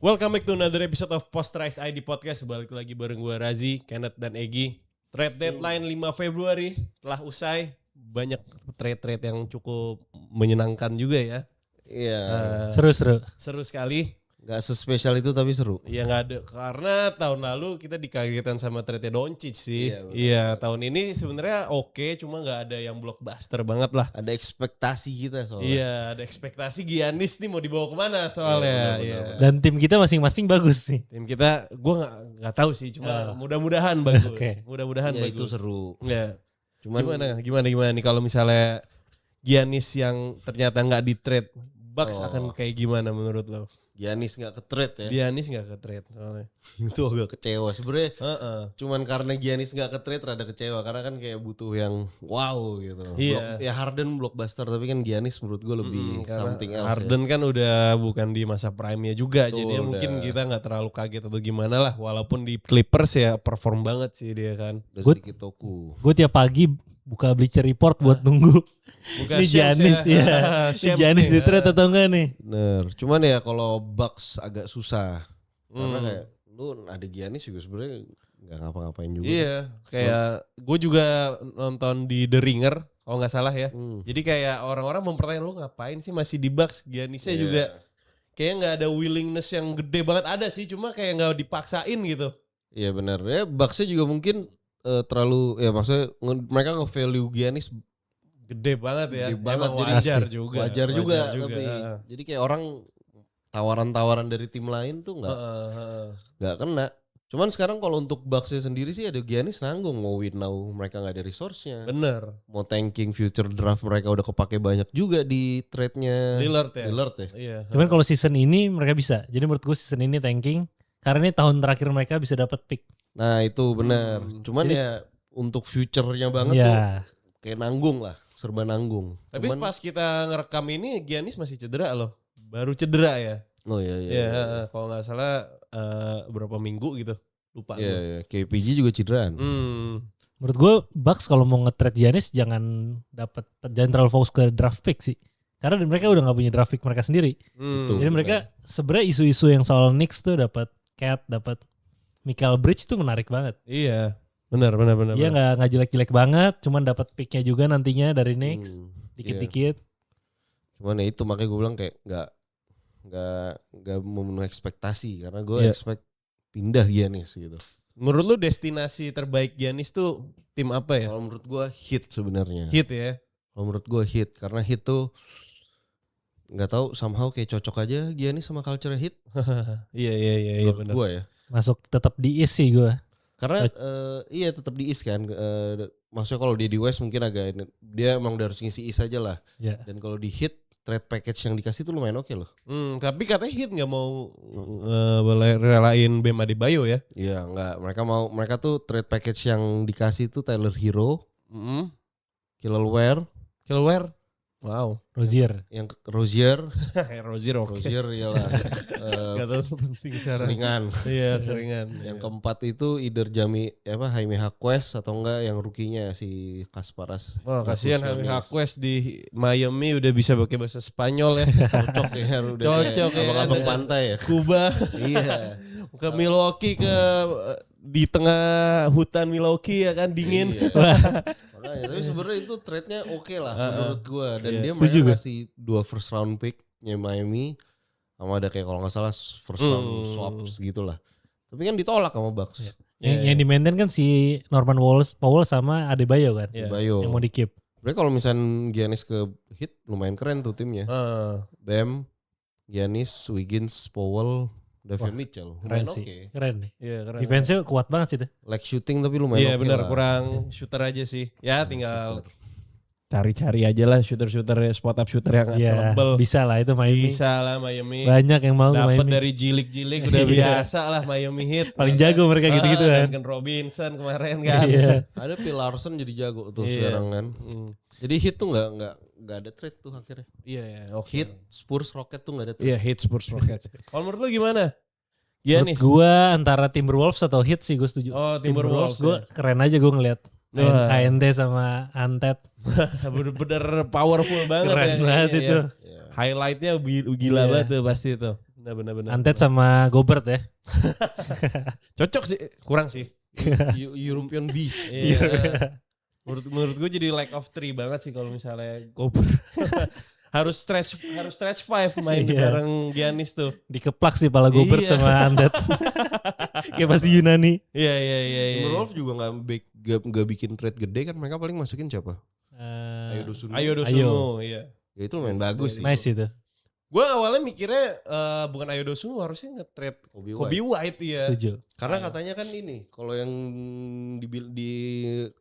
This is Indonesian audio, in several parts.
Welcome back to another episode of Posterize ID Podcast. Balik lagi bareng gue Razi, Kenneth, dan Egi. Trade deadline 5 Februari telah usai. Banyak trade-trade yang cukup menyenangkan juga ya. Iya. Seru-seru. Seru sekali. Gak sespesial itu tapi seru. Iya gak ada. Karena tahun lalu kita dikagetkan sama trade Doncic sih. Iya tahun ini sebenarnya oke, cuma gak ada yang blockbuster banget lah. Ada ekspektasi kita soalnya. Iya ada ekspektasi Giannis nih mau dibawa kemana soalnya. Iya. Dan tim kita masing-masing bagus nih. Tim kita gue gak tahu sih, cuma mudah-mudahan bagus. Oke. Mudah-mudahan Ya, bagus. itu seru. Ya. Cuman Gimana nih kalau misalnya Giannis yang ternyata nggak di trade, Bucks akan kayak gimana menurut lo? Giannis gak ke-trade ya. Giannis nggak ke trade soalnya. Itu agak kecewa. Sebenarnya Cuman cuman karena Giannis gak ke-trade rada kecewa. Karena kan kayak butuh yang wow gitu. Iya. Ya Harden blockbuster tapi kan Giannis menurut gue lebih something else Harden kan udah bukan di masa prime-nya juga, Betul, jadi udah. mungkin kita nggak terlalu kaget atau gimana lah. Walaupun di Clippers ya perform banget sih dia kan. Udah Good. sedikit toku. Gue tiap pagi buka Bleacher Report buat nunggu. Bukan Ini Shams Giannis ya. ya. Ini Shams Giannis nih, di trade atau enggak nih? Bener. Cuman ya kalau Bucks agak susah. Karena kayak lu ada Giannis juga sebenarnya gak ngapa-ngapain juga. Iya, kayak gue juga nonton di The Ringer kalau nggak salah ya. Jadi kayak orang-orang mempertanyakan lu ngapain sih masih di Bucks? Giannisnya Iya. juga kayak nggak ada willingness yang gede banget, ada sih, cuma kayak nggak dipaksain gitu. Iya benar. Ya Bucksnya juga mungkin terlalu ya maksudnya mereka nge-value Giannis Gede banget ya. gede banget. Emang Jadi wajar juga. Wajar juga. Tapi jadi kayak orang tawaran-tawaran dari tim lain tuh nggak kena. Cuman sekarang kalau untuk Bucksnya sendiri sih ada Giannis nanggung, mau win now mereka nggak ada resource-nya. Bener. Mau tanking future draft mereka udah kepake banyak juga di trade-nya Lillard ya. Lillard ya. Iya. Cuman kalau season ini mereka bisa. Jadi menurut gue season ini tanking. Karena ini tahun terakhir mereka bisa dapat pick. Nah itu benar. Cuman ya untuk future-nya banget tuh Ya. kayak nanggung lah, serba nanggung. Tapi Cuman, pas kita ngerekam ini Giannis masih cedera loh. Baru cedera ya. oh iya. Iya, kalau nggak salah berapa minggu gitu. Lupa Iya, gue. iya. KPG juga cederaan. Menurut gue Bucks kalau mau nge-trade Giannis jangan terlalu fokus ke draft pick sih. Karena mereka udah gak punya draft pick mereka sendiri. Betul. Jadi mereka sebenarnya isu-isu yang soal Knicks tuh dapat Cat, dapat Michael Bridge tuh menarik banget. Iya. Benar. Dia nggak jelek-jelek banget, cuman dapat picknya juga nantinya dari Knicks, dikit-dikit. Cuman ya itu makanya gue bilang kayak nggak memenuhi ekspektasi karena gue expect pindah Giannis gitu. Menurut lu destinasi terbaik Giannis tuh tim apa ya? Kalau menurut gue Heat sebenarnya. Heat ya. Kalau menurut gue Heat karena Heat tuh nggak tahu somehow kayak cocok aja Giannis sama culture Heat. Iya Menurut benar. gue ya. Masuk tetap di East sih gue. Karena iya tetap di East kan. Maksudnya kalau dia di West mungkin dia emang udah harus ngisi East aja lah. Ya. Dan kalau di Heat trade package yang dikasih tuh lumayan oke loh. Tapi katanya Heat nggak mau relain Bam Adebayo ya? Iya enggak. Mereka tuh trade package yang dikasih tuh Tyler Hero, Killaware, Wow. Rozier. yang Rozier Oke. iyalah Gak tahu penting sekarang. seringan. Iya seringan. Yang keempat itu either Jaime Jaquez atau enggak yang rukinya si Kasparas. Wah kasihan Jaime Jaquez di Miami udah bisa pakai bahasa Spanyol ya. Cocok ya udah. Cocok ya, Abang-abang ada- pantai ya. Kuba Iya. ke Milwaukee di tengah hutan Milwaukee ya kan dingin. Iya. Makanya, tapi sebenarnya itu trade-nya oke lah menurut gua dan dia setuju mereka ngasih 2 first round pick-nya Miami sama ada kayak kalau nggak salah first round swaps gitulah. Tapi kan ditolak sama Bucks. Yang di-maintain kan si Norman Powell sama Adebayo kan. Bayo. Yang mau di-keep. Berarti kalau misalnya Giannis ke Heat lumayan keren tuh timnya. Bam, Giannis, Wiggins, Powell, Davion Mitchell. Keren Lumayan sih. oke. Keren nih. Iya keren. Defense-nya kuat banget sih tuh. Like shooting tapi lumayan Iya oke benar lah. kurang shooter aja sih. Ya tinggal cari-cari aja lah shooter spot up shooter yang Iya, available. bisa lah itu Miami. Bisa lah Miami. Banyak yang mau ke Dapat Miami. dari jilik-jilik udah Iya. biasa lah Miami Heat. Paling jago mereka gitu-gitu kan. Duncan Robinson kemarin kan. Iya. Ada Phil Larson jadi jago tuh Iya. sekarang kan. Jadi Heat tuh nggak ada trade tuh akhirnya. Iya ya. Oke. Heat, Spurs, Rocket tuh nggak ada trade. Iya Heat Spurs Rockets. Kalau menurut lu gimana? Menurut Giannis. gua antara Timberwolves atau Heat sih gue setuju. Oh, Timberwolves, gue keren aja gue ngeliat. Wah. ANT sama Antet. Bener-bener powerful banget Keren ya. banget Iya, itu. iya. Highlightnya gila banget tuh pasti itu. Benar. Antet sama Gobert ya. Cocok sih, kurang sih. European Beast. Iya. Menurut gue jadi lack of three banget sih kalau misalnya Gobert. harus stretch five main bareng Giannis tuh. Dikeplak sih pala Gobert sama Antet. Kayak pasti Yunani. Iya. Timberwolves juga nggak bikin trade gede kan, mereka paling masukin siapa? Ayo Dosunmu, iya. Ya itu lumayan bagus sih. Nice itu. Gue awalnya mikirnya bukan Ayo Dosunmu, harusnya nge-trade Kobe White ya. Setuju. Karena katanya kan ini, kalau yang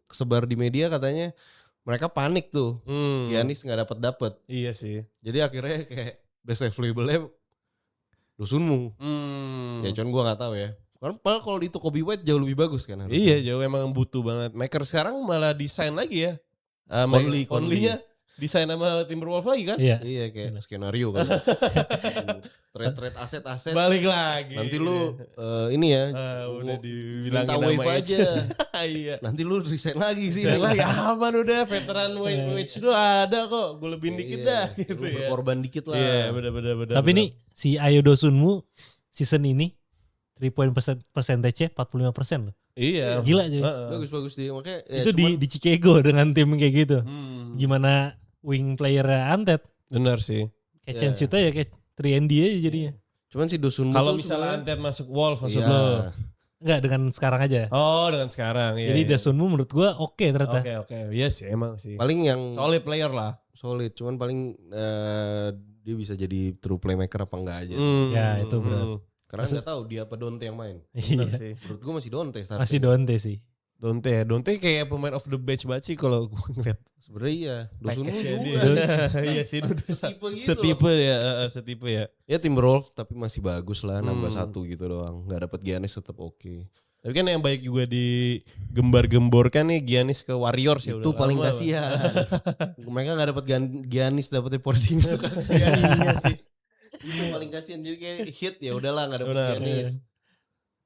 sebar di media katanya mereka panik tuh. Giannis nggak dapet. Iya sih. Jadi akhirnya kayak best available-nya Dosunmu. Ya cuman gue nggak tahu ya. Karena kalau itu Kobe White jauh lebih bagus kan harusnya. Iya, jauh emang butuh banget. Maker sekarang malah desain lagi ya. Conley-nya desain sama Timberwolves lagi kan? Iya kayak skenario kan. Trade aset-aset. Balik lagi. Nanti lu ini ya. Udah dibilangin minta wave aja. Iya. Nanti lu resign lagi sih. Resign lagi aman udah, veteran wage lu ada kok. Gue lebihin dikit dah gitu lu ya. berkorban dikit lah. Iya, benar. Tapi nih si Ayo Dosunmu season ini 3 point percentage-nya 45% loh. Iya. Gila aja. Bagus dia. Makanya ya Itu di Chicago dengan tim kayak gitu. Gimana wing player Antet? Benar sih. Kayak chance shoot aja kayak 3&D aja jadinya. Cuman si Dosunmu Kalau tuh misalnya Antet masuk Wolves maksud iya. lo. Enggak, dengan sekarang aja. Oh, dengan sekarang ya. Jadi Dosunmu menurut gua oke ternyata. Oke. Iya sih emang sih. Paling yang Solid player lah. solid. Cuman paling dia bisa jadi true playmaker apa enggak aja. Ya, itu benar. Karena nggak tahu dia apa Donte yang main. Benar Iya. sih. Menurut gue masih Donte starting. Masih Donte sih. Donte kayak pemain of the bench banget sih kalau gue ngeliat. Sebenarnya iya. Dosunmu Package-nya juga. Iya sih. Setipe gitu. Setipe ya. Ya Timberwolves tapi masih bagus lah, nambah 1 gitu doang. Nggak dapet Giannis tetap oke. Tapi kan yang baik juga digembar-gemborkan nih Giannis ke Warriors ya. Itu paling kasihan. Mereka nggak dapet Giannis, dapetnya Porzingis tuh kasihan. Iya sih. Itu paling kasihan. Jadi kayak hit ya udahlah nggak dapet Giannis.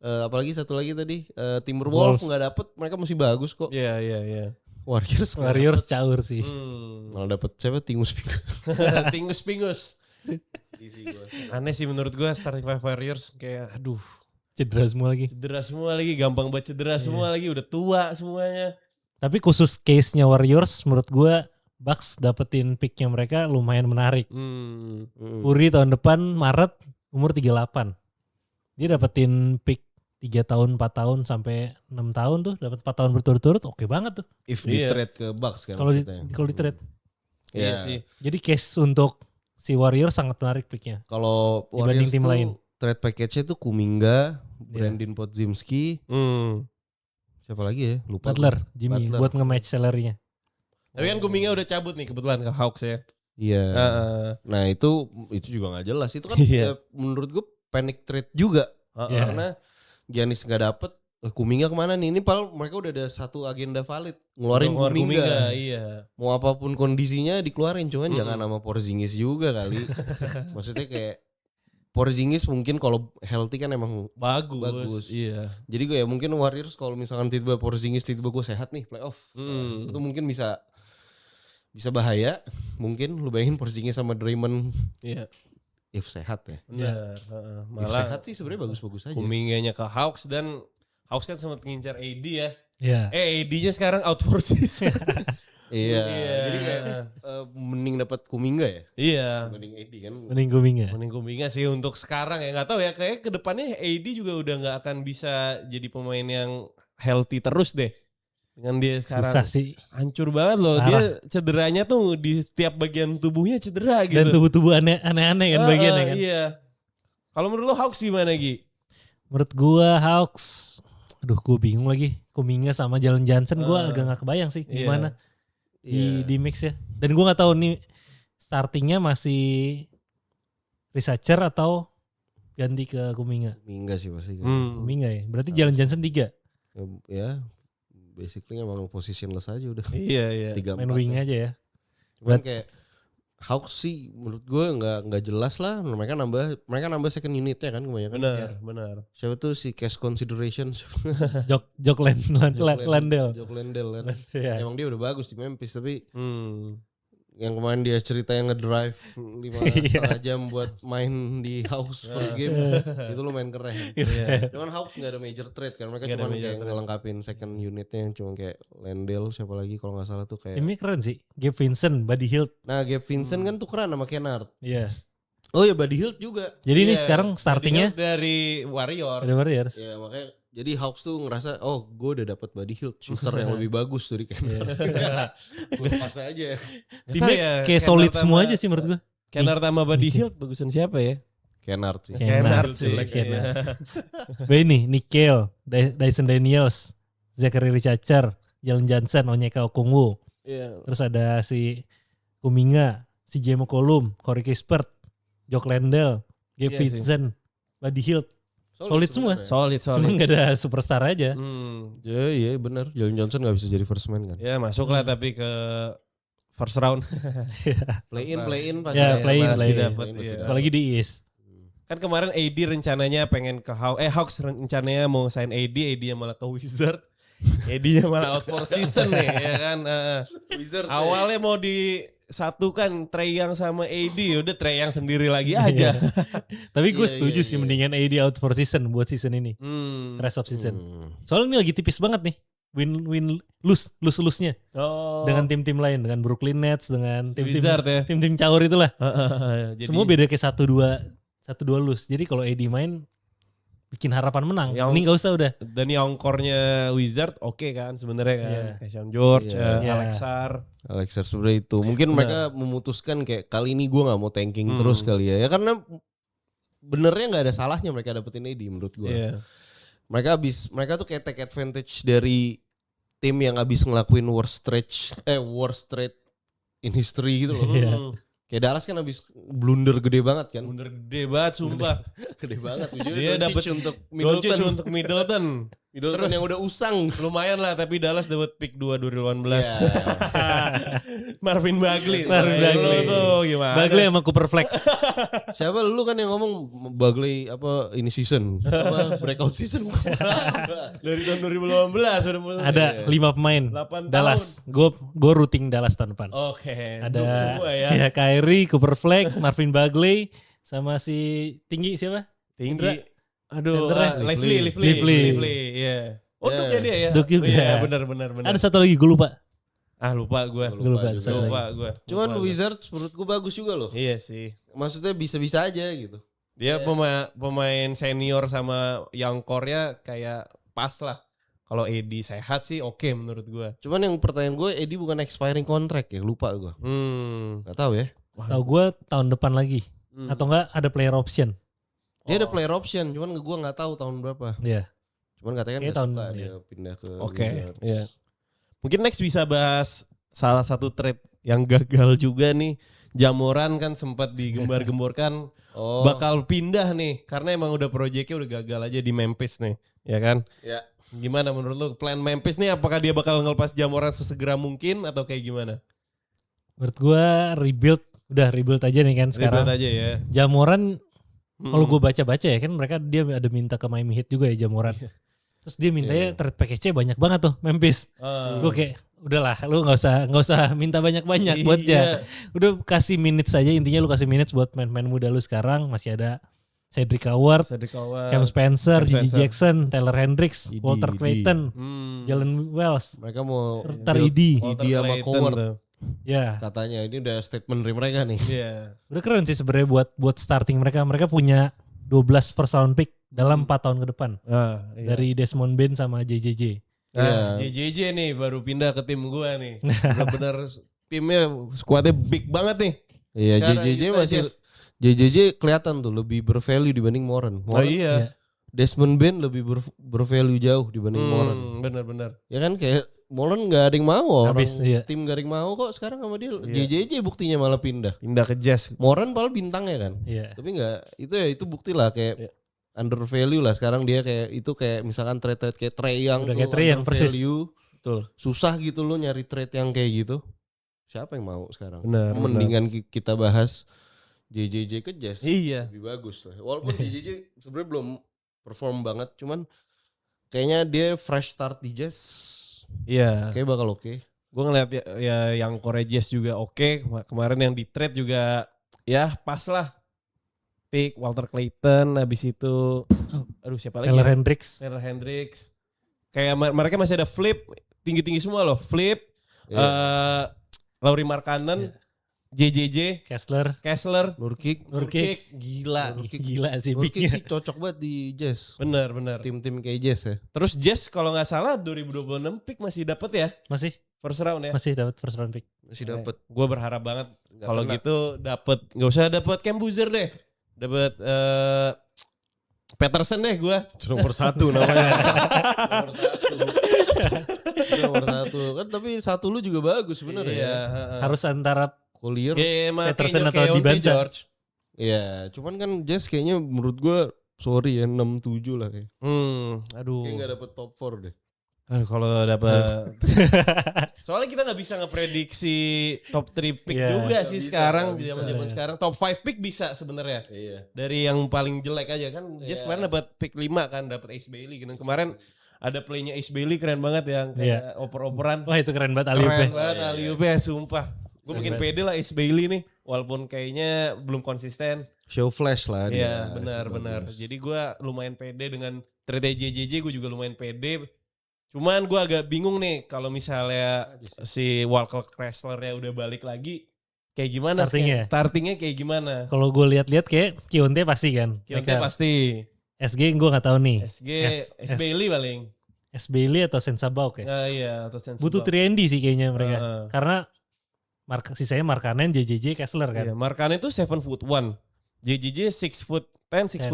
Apalagi satu lagi tadi Timberwolves nggak dapet, mereka masih bagus kok. Iya. Warriors caur sih. Malah dapet siapa? Pingus. Aneh sih menurut gue starting five Warriors kayak aduh. Cedera semua lagi. Gampang banget cedera semua lagi, udah tua semuanya. Tapi khusus case-nya Warriors menurut gue Bucks dapetin pick-nya mereka lumayan menarik. Curry tahun depan Maret umur 38. Dia dapetin pick 3 tahun, 4 tahun sampai 6 tahun tuh, dapat 4 tahun berturut-turut, oke banget tuh. If di trade ke Bucks kan. Kalau di trade. Iya sih. Jadi case untuk si Warriors sangat menarik picknya. Kalau dibanding Warriors tim tuh, lain. Trade package-nya tuh Kuminga, Brandon Podziemski, siapa lagi ya? Lupa. Butler, Jimmy Butler. buat nge-match salary-nya. Tapi kan Kuminga udah cabut nih kebetulan ke Hawks ya. Iya. Nah itu juga nggak jelas. Itu kan menurut gue panic trade juga. Karena Giannis nggak dapet, Kuminga kemana nih? Ini mereka udah ada satu agenda valid, ngeluarin Kuminga. Iya. Mau apapun kondisinya dikeluarin, cuman jangan nama Porzingis juga kali. Maksudnya kayak Porzingis mungkin kalau healthy kan emang bagus. Iya. Jadi gue ya mungkin Warriors kalau misalkan tiba-tiba Porzingis tiba-tiba gue sehat nih playoff, itu mungkin bisa bahaya. Mungkin lu bayangin Porzingis sama Draymond. Iya. If sehat ya. Benar. Malah sehat sih sebenarnya bagus-bagus aja. Kuminganya ke Hawks dan Hawks kan sempat ngincar AD ya. Iya. AD-nya sekarang out for season. Iya. Jadi kayak mending dapat Kuminga ya. Iya. Mending AD kan. Mending Kuminga sih untuk sekarang ya, nggak tahu ya, kayak kedepannya AD juga udah nggak akan bisa jadi pemain yang healthy terus deh. Dengan dia sekarang susah sih. Hancur banget loh. Parah. Dia cederanya tuh di setiap bagian tubuhnya cedera gitu. Dan tubuh-tubuh aneh-aneh kan bagiannya kan. Iya. Kalau menurut lo Hawks gimana Gi? Menurut gua Hawks, aduh gue bingung lagi. Kuminga sama Jalen Johnson gua agak gak kebayang sih gimana di mix ya. Dan gua gak tahu nih startingnya masih researcher atau ganti ke Kuminga. Kuminga sih pasti kan. Kuminga ya. Berarti Jalen Johnson 3. Ya basically emang positionless aja udah. Iya. 3-4 Main wing aja ya. Cuman kayak Hawks sih menurut gue nggak jelas lah. Mereka nambah second unitnya kan kebanyakan. Benar. Siapa tuh si cash consideration? Jock Landale. Jock Landale kan. Ya. Emang dia udah bagus di Memphis tapi Yang kemarin dia cerita yang ngedrive 5,5 jam buat main di Hawks first game. Itu lumayan keren. Cuman Hawks gak ada major trade kan. Mereka cuma kayak ngelengkapin second unitnya yang cuma kayak Landale siapa lagi kalau gak salah tuh kayak. Timnya keren sih. Gabe Vincent, Buddy Hield. Nah Gabe Vincent kan tukeran sama Kennard. Iya. Oh ya Buddy Hield juga. Jadi ini sekarang startingnya dari Warriors. Dari Warriors. Ya makanya jadi Hawks tuh ngerasa gue udah dapat Buddy Hield, shooter yang lebih bagus dari Kennard. Gue pas aja. Timnya kayak solid semua aja sih menurut gue. Kennard sama Buddy Hield bagusan siapa ya? Kennard sih. Kennard sih. Ini Nickel, Dyson Daniels, Zachary Richardson, Jalen Johnson, Onyeka Okongwu. Terus ada si Kuminga, si J. McCollum, Corey Kispert, Jock Landale, Gabe Vincent, Buddy Hield. Solid semua. Solid. Cuma gak ada superstar aja. Iya benar. Jalen Johnson gak bisa jadi first man kan. Ya masuk lah tapi ke first round. play in pasti. Ya play in. Dapat. Apalagi di East. Kan kemarin AD rencananya pengen ke Hawks rencananya mau sign AD-nya malah ke Wizard. AD-nya malah out for season nih ya kan. Wizard awalnya mau disatukan Trae Young sama AD, udah Trae Young sendiri lagi aja. Tapi gue setuju sih mendingan AD out for season buat season ini. Rest of season. Soalnya ini lagi tipis banget nih. Win lose-nya. Dengan tim-tim lain, dengan Brooklyn Nets, dengan tim-tim caur itulah. Semua beda kayak 1-2 lose. Jadi kalau AD main bikin harapan menang. Ini gak usah udah. Dan yang core-nya Wizard oke kan sebenarnya kan. Kayak Sean George, Alexar sebenarnya itu. Mungkin mereka memutuskan kayak kali ini gue gak mau tanking terus kali ya. Ya karena benernya gak ada salahnya mereka dapetin AD menurut gue. Mereka tuh kayak take advantage dari tim yang abis ngelakuin worst trade in history gitu loh. Kayak Dallas kan abis blunder gede banget kan. Blunder gede banget sumpah. Gede banget. Dia dapet untuk Middleton. Middleton yang udah usang. Lumayan lah tapi Dallas dapat pick 2 2018. Marvin Bagley. Lu tuh gimana? Bagley sama Cooper Fleck. Siapa lu kan yang ngomong Bagley apa ini season? Apa breakout season? Dari tahun 2018 udah mulai. Ada 5 pemain Dallas. Gue routing Dallas tahun depan. Oke. Ada semua ya. Kyrie, Cooper Fleck, Marvin Bagley sama si tinggi siapa? Tinggi. Aduh, Lively. Iya. Oh, Duke dia ya. Duke juga. Iya, benar. Ada satu lagi gue lupa. Lupa gue. Cuman Wizards menurut gue bagus juga loh. Iya sih. Maksudnya bisa-bisa aja gitu. Dia pemain senior sama young core-nya kayak pas lah. Kalau AD sehat sih oke menurut gue. Cuman yang pertanyaan gue AD bukan expiring contract ya, lupa gue. Gak tahu ya. Tahu gue tahun depan lagi. Atau enggak ada player option. Dia ada player option, cuman gue nggak tahu tahun berapa. Iya. Cuman katanya kan nggak suka dia pindah ke Wizards. Iya. Mungkin next bisa bahas salah satu trade yang gagal juga nih. Ja Morant kan sempat digembar-gemborkan bakal pindah nih, karena emang udah proyeknya udah gagal aja di Memphis nih, ya kan? Ya. Gimana menurut lu plan Memphis nih? Apakah dia bakal ngelepas Ja Morant sesegera mungkin atau kayak gimana? Menurut gue rebuild aja nih kan sekarang. Rebuild aja ya. Ja Morant kalau gue baca-baca ya kan mereka dia ada minta ke Miami Heat juga ya Ja Morant. Terus dia mintanya trade package-nya banyak banget tuh Memphis. Gue kayak udahlah lu nggak usah minta banyak-banyak buat Ja. Udah kasih minutes aja, intinya lu kasih minutes buat main-main muda lu sekarang. Masih ada Cedric Howard, Cam Spencer, Gigi Jackson, Taylor Hendricks, Walter Clayton, Jalen Wells. Mereka mau Idi sama Coward. Ya. Katanya ini udah statement dari mereka nih. Iya. Udah keren sih sebenarnya buat starting mereka. Mereka punya 12 first round pick dalam 4 tahun ke depan. Dari Desmond Bain sama JJJ. JJJ nih baru pindah ke tim gua nih. Benar-benar timnya skuadnya big banget nih. Iya, JJJ kelihatan tuh lebih bervalue dibanding Morant. Iya. Desmond Bain lebih bervalue jauh dibanding Morant. Benar-benar. Ya kan kayak Morant gak ada yang mau. Tim gak ada yang mau kok sekarang sama dia. JJJ buktinya malah pindah ke Jazz. Morant padahal bintangnya kan. Tapi gak, itu bukti lah kayak undervalue lah sekarang dia kayak itu kayak misalkan trade kayak Trae Young tuh undervalue. Betul. Susah gitu lo nyari trade yang kayak gitu. Siapa yang mau sekarang? Mendingan kita bahas JJJ ke Jazz. Iya. Lebih bagus lah. Walaupun JJJ sebenarnya belum perform banget, cuman kayaknya dia fresh start di Jazz. Iya. Kayak bakal oke. Gue ngeliat ya yang Corey Jazz juga oke. Kemarin yang di trade juga ya pas lah. Pick Walter Clayton, habis itu aduh siapa lagi? Taylor Hendricks. Kayak mereka masih ada Flip, tinggi-tinggi semua loh. Flip, Lauri Markkanen, JJJ, Kessler, Nurkic. Gila sih. Nurkic sih cocok banget di Jazz. Bener. Tim-tim kayak Jazz ya. Terus Jazz kalau nggak salah 2026 pick masih dapat ya? Masih. First round ya? Masih dapat first round pick. Masih dapat. Gue berharap banget kalau gitu dapat, nggak usah dapat Cam Boozer deh. Dapat Peterson deh gue. Nomor 1 namanya. Nomor 1. Kan tapi 1 lu juga bagus sebenarnya ya. Harus antara Collier, Peterson atau Dibanza. Iya, cuman kan Jazz kayaknya menurut gue sorry ya 6-7 lah kayak. Aduh. Kayak gak dapet top 4 deh. Aduh kalau dapat. Soalnya kita nggak bisa ngeprediksi top 3 pick juga sih sekarang di zaman-zaman sekarang. Top 5 pick bisa sebenarnya. Iya. Dari yang paling jelek aja kan. Jazz kemarin dapat pick 5 kan, dapat Ace Bailey gitu. Kemarin ada playnya Ace Bailey keren banget yang kayak oper-operan. Wah itu keren banget alley-oop-nya. Keren banget alley-oop-nya sumpah. Gue makin pede lah Ace Bailey nih. Walaupun kayaknya belum konsisten. Show flash lah dia. Iya benar. Jadi gue lumayan pede dengan trade JJJ, gue juga lumayan pede. Cuman gue agak bingung nih kalau misalnya si Walker Kessler ya udah balik lagi. Kayak gimana startingnya kayak gimana? Kalau gue lihat-lihat kayak Kionte pasti kan. Kionte pasti. SG gue gak tahu nih. S Bailey paling. S Bailey atau Sensa Bauk ya? Iya atau Sensa Butuh 3&D sih kayaknya mereka. Karena sisanya Markkanen, JJJ, Kessler kan. Iya, Markkanen itu 7'1". JJJ 6'10", 6'11".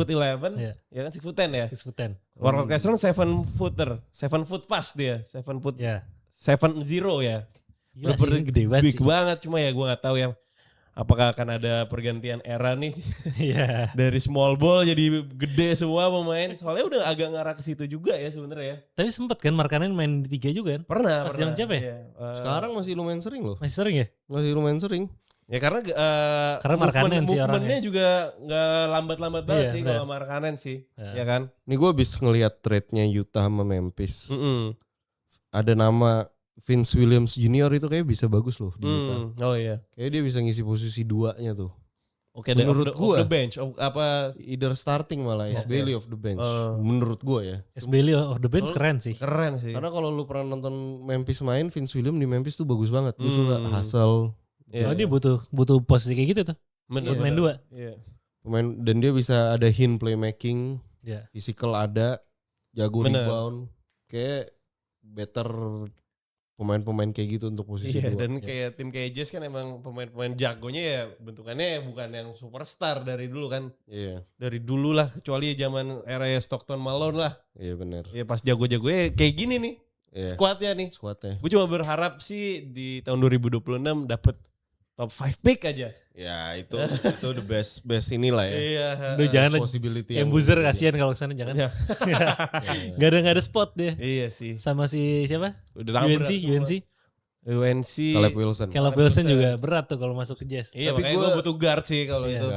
Ya kan 6'10" ya? 6'10". Walker Kessler 7-footer. 7 foot pas dia. 7 foot. 7-0 ya. Gila sih, gede banget big banget. Cuma ya gue gak tahu ya. Apakah akan ada pergantian era nih. Dari small ball jadi gede semua pemain. Soalnya udah agak ngarah ke situ juga ya sebenarnya. Tapi sempet kan Markkanen main di 3 juga kan? Pernah. Pas zaman siapa ya? Sekarang masih lumayan sering loh. Masih sering ya? Masih lumayan sering. Ya karena Markkanen sih orangnya. Movementnya juga gak lambat-lambat banget sih kalau Markkanen sih. Ya kan? Ini gue habis ngelihat trade-nya Utah sama Memphis. Ada nama Vince Williams Jr. itu kayak bisa bagus loh di Utah. Oh iya. Kayak dia bisa ngisi posisi 2-nya tuh. Oke, menurut gue the bench apa either starting malah Ace Bailey of the bench. Menurut gue ya. Ace Bailey of the bench keren sih. Karena kalau lu pernah nonton Memphis main, Vince Williams di Memphis tuh bagus banget. Dia suka hustle. Dia butuh posisi kayak gitu tuh. Buat main 2. Pemain dan dia bisa ada hint playmaking. Physical ada, jago rebound. Kayak better pemain-pemain kayak gitu untuk posisi 2. Dan kayak tim kayak Jazz kan emang pemain-pemain jagonya ya bentukannya bukan yang superstar dari dulu kan. Dari dulu lah, kecuali zaman era Stockton Malone lah. Iya benar. Ya pas jago-jagonya kayak gini nih. Squadnya nih. Gue cuma berharap sih di tahun 2026 dapet top 5 pick aja. Ya itu the best inilah ya. Iya. Udah jangan possibility yang buzzer kasihan kalau kesana jangan. Gak ada spot dia. Iya sih. Sama si siapa? Udah UNC. Caleb Wilson juga berat tuh kalau masuk ke Jazz. Iya, tapi gue butuh guard sih kalau itu.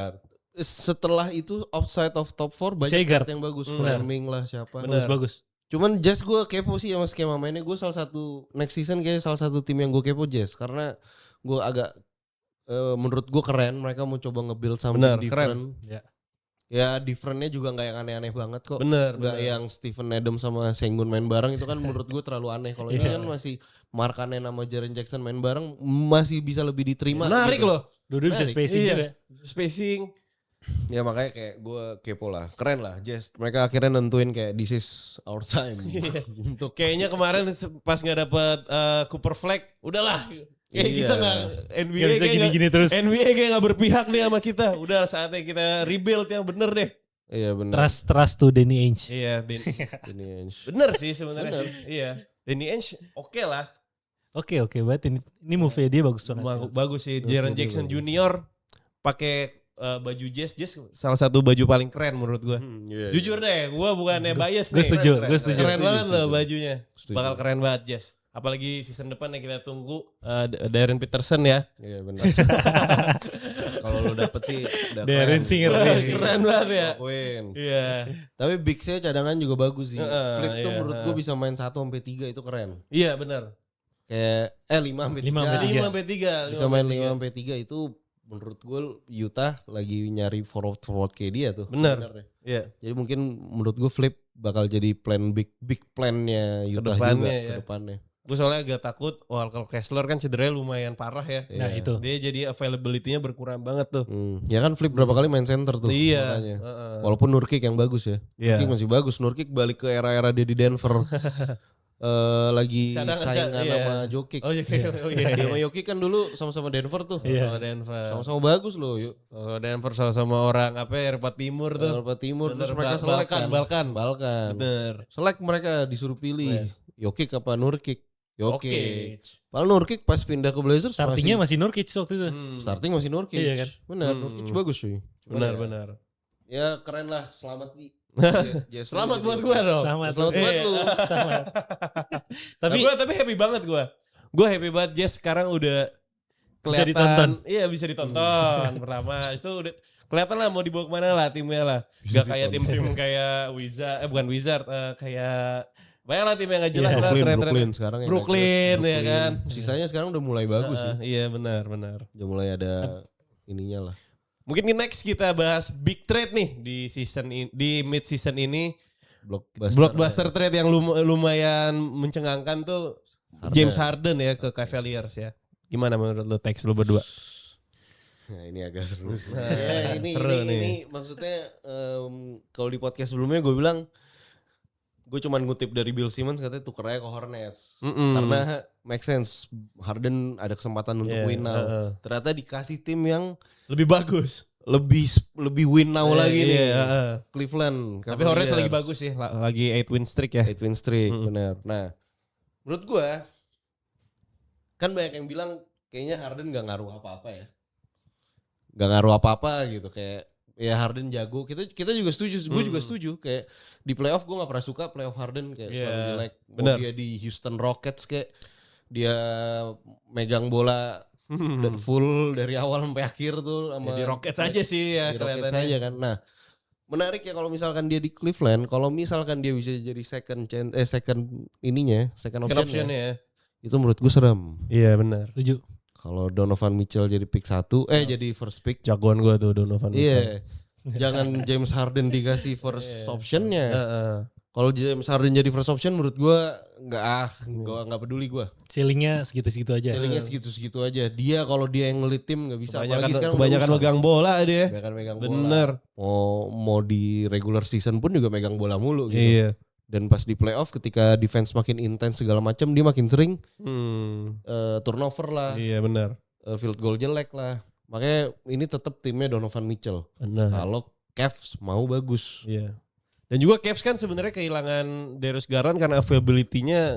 Setelah itu outside of top 4 banyak guard yang bagus. Fleming lah siapa. Bagus. Cuman Jazz gue kepo sih sama skema mainnya. Gue salah satu next season kayak salah satu tim yang gue kepo Jazz. Karena gue agak menurut gue keren. Mereka mau coba nge-build something different. Ya differentnya juga gak yang aneh-aneh banget kok. Gak yang Steven Adams sama Sengun main bareng. Itu kan menurut gue terlalu aneh. Kalau ini kan masih Markkanen sama Jaren Jackson main bareng. Masih bisa lebih diterima. Menarik gitu loh. Dua-dua bisa spacing juga. Spacing. Ya makanya kayak gue kepo lah. Keren lah Jazz. Mereka akhirnya nentuin kayak this is our time. Untuk kayaknya kemarin pas gak dapet Cooper Flag. Udahlah. Kayak kita gak NBA gak bisa gini-gini terus. NBA kayak gak berpihak nih sama kita. Udah saatnya kita rebuild yang bener deh. Iya bener. Trust to Danny Ainge. Iya Danny Ainge. Bener sih sebenarnya sih. Iya. Danny Ainge oke lah. Oke berarti ini move dia bagus banget. Bagus sih. Jaren Jackson Jr. pakai baju Jazz salah satu baju paling keren menurut gue. Jujur deh, gue bukannya bias nih. Gue setuju. Keren banget loh bajunya. Bakal keren banget Jazz. Apalagi season depan yang kita tunggu Darren Peterson ya. Iya benar. Kalau lo dapet sih udah Darren sih keren banget ya. Iya. Tapi Bigsnya cadangan juga bagus sih. Flip tuh menurut gue bisa main 1-3 itu keren. Iya benar. kayak 5-3. 5-3. Bisa main 5-3 itu menurut gue Utah lagi nyari forward kayak dia tuh. Bener. Sebenarnya. Iya. Jadi mungkin menurut gue Flip bakal jadi big plannya Utah juga ke depannya. Gue soalnya agak takut Walker Kessler kan cederanya lumayan parah ya. Nah itu. Dia jadi availability-nya berkurang banget tuh. Ya kan Flip berapa kali main center tuh. Iya. Walaupun Nurkic yang bagus ya. Nurkic masih bagus. Nurkic balik ke era-era dia di Denver. Lagi saingan sama Jokic. Oh iya. Dia sama Jokic kan dulu sama-sama Denver tuh. Sama Denver. Sama-sama bagus loh. Sama Denver sama orang Eropa Timur tuh. Eropa Timur. Bener, terus mereka selek kan. Balkan. Bener. Selek mereka disuruh pilih. Jokic apa Nurkic? Jokic. Padahal Nurkic pas pindah ke Blazers startingnya masih Nurkic waktu itu. Starting masih Nurkic. Iya kan? Benar, Nurkic bagus cuy. Benar. Ya keren lah, selamat nih. Selamat buat gue dong. Selamat buat lu. Selamat. Tapi happy banget gue. Gue happy banget Jazz sekarang udah bisa kelihatan. ditonton. Iya bisa ditonton. Pertama itu udah kelihatan lah mau dibawa kemana lah timnya lah. Gak kayak tim-tim kayak bukan Wizard, kayak banyak lah tim yang gak jelas lah. Brooklyn sekarang Brooklyn ya kan. Sisanya sekarang udah mulai bagus sih. Iya benar. Udah mulai ada ininya lah. Mungkin next kita bahas big trade nih di mid season ini. Blockbuster trade yang lumayan mencengangkan tuh James Harden ya ke Cavaliers ya. Gimana menurut lo Tex lo berdua? Nah, ini agak seru. Ini maksudnya kalau di podcast sebelumnya gue bilang gue cuman ngutip dari Bill Simmons katanya tukernya ke Hornets. Karena make sense. Harden ada kesempatan untuk win now. Ternyata dikasih tim yang lebih bagus. Lebih win now lagi nih. Cleveland. Tapi Hornets lagi bagus sih. Lagi 8 win streak ya. 8 win streak, benar. Nah, menurut gue kan banyak yang bilang kayaknya Harden gak ngaruh apa-apa ya. Gak ngaruh apa-apa gitu kayak ya Harden jago, kita juga setuju, gue juga setuju kayak di playoff gue nggak pernah suka playoff Harden kayak selalu jelek. Mau dia di Houston Rockets kayak dia megang bola dan full dari awal sampai akhir tuh sama di Rockets aja sih ya kelihatannya. Rockets aja kan. Nah menarik ya kalau misalkan dia di Cleveland, kalau misalkan dia bisa jadi second option ya. Itu menurut gue serem. Iya benar. Setuju. Kalau Donovan Mitchell jadi pick 1, jadi first pick. Jagoan gue tuh Donovan Mitchell. Iya. Jangan James Harden dikasih first optionnya. Kalau James Harden jadi first option menurut gue nggak peduli gue. Ceilingnya segitu-segitu aja. Ceilingnya segitu-segitu aja. Dia kalau dia yang ngelit tim nggak bisa. Kebanyakan megang bola dia. Kebanyakan megang bola. Bener. Mau di regular season pun juga megang bola mulu gitu. Iya. Dan pas di playoff ketika defense makin intens segala macam dia makin sering turnover lah. Iya benar. Field goal jelek lah. Makanya ini tetap timnya Donovan Mitchell. Kalau Cavs mau bagus. Iya. Dan juga Cavs kan sebenarnya kehilangan Darius Garland karena availability-nya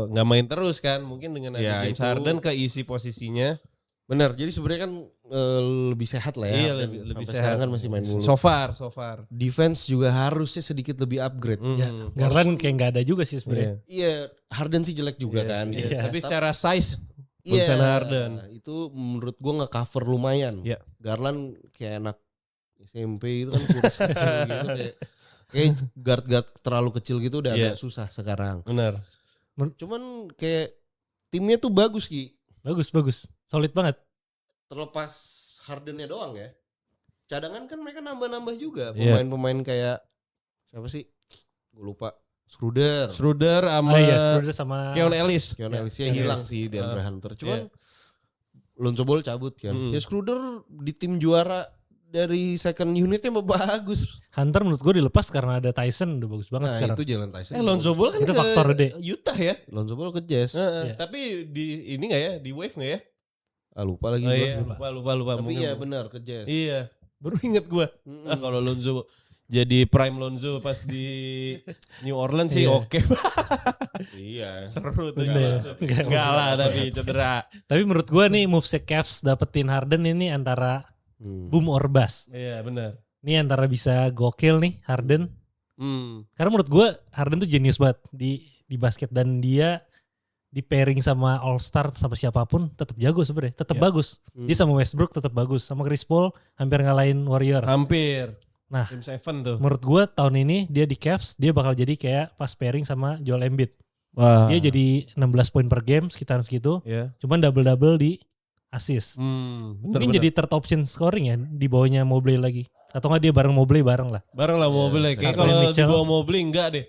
nggak main terus kan. Mungkin dengan ada James Harden keisi posisinya. Benar. Jadi sebenarnya kan lebih sehat lah ya. Iya lebih sehat. Sekarang kan masih main mulu. So far. Defense juga harusnya sedikit lebih upgrade. Ya, Garland kayak nggak ada juga sih sebenarnya. Iya, Harden sih jelek juga kan. Iya. Tapi secara size Harden. Itu menurut gua nge-cover lumayan. Iya. Garland kayak anak SMP itu kan kurus kecil gitu kayak guard terlalu kecil gitu udah agak susah sekarang. Benar. Cuman kayak timnya tuh bagus Ki. Bagus. Solid banget. Terlepas Hardennya doang ya. Cadangan kan mereka nambah-nambah juga. Pemain-pemain kayak siapa sih? Gue lupa. Schroeder sama Keon Ellis. Ya hilang sih DeAndre Hunter. Cuman Lonzo Ball cabut kan. Ya Schroeder di tim juara dari second unitnya bagus. Hunter menurut gue dilepas karena ada Tyson udah bagus banget sekarang. Itu Jalen Tyson. Lonzo Ball kan itu faktor gede. Utah ya. Lonzo Ball ke Jazz. Tapi di ini nggak ya? Di Wave nggak ya? Lupa lagi lupa. Tapi iya benar ke Jazz. Iya. Baru inget gue. Kalau Lonzo jadi prime Lonzo pas di New Orleans sih oke. Iya. Seru tuh. Enggak lah tapi cedera. Tapi menurut gue nih move Cavs dapetin Harden ini antara boom or bust. Iya benar. Ini antara bisa gokil nih Harden. Karena menurut gue Harden tuh jenius banget di basket dan dia di pairing sama All Star sama siapapun tetap jago sebenarnya, tetap bagus. Dia sama Westbrook tetap bagus, sama Chris Paul hampir ngalahin Warriors. Hampir. Nah, Game 7 tuh. Menurut gue tahun ini dia di Cavs dia bakal jadi kayak pas pairing sama Joel Embiid. Wah. Dia jadi 16 poin per game sekitar segitu. Ya. Cuman double-double di assist. Mungkin jadi third option scoring ya di bawahnya Mobley lagi. Atau enggak dia bareng Mobley bareng lah. Bareng lah Mobley. Kayak kalau di bawah Mobley enggak deh.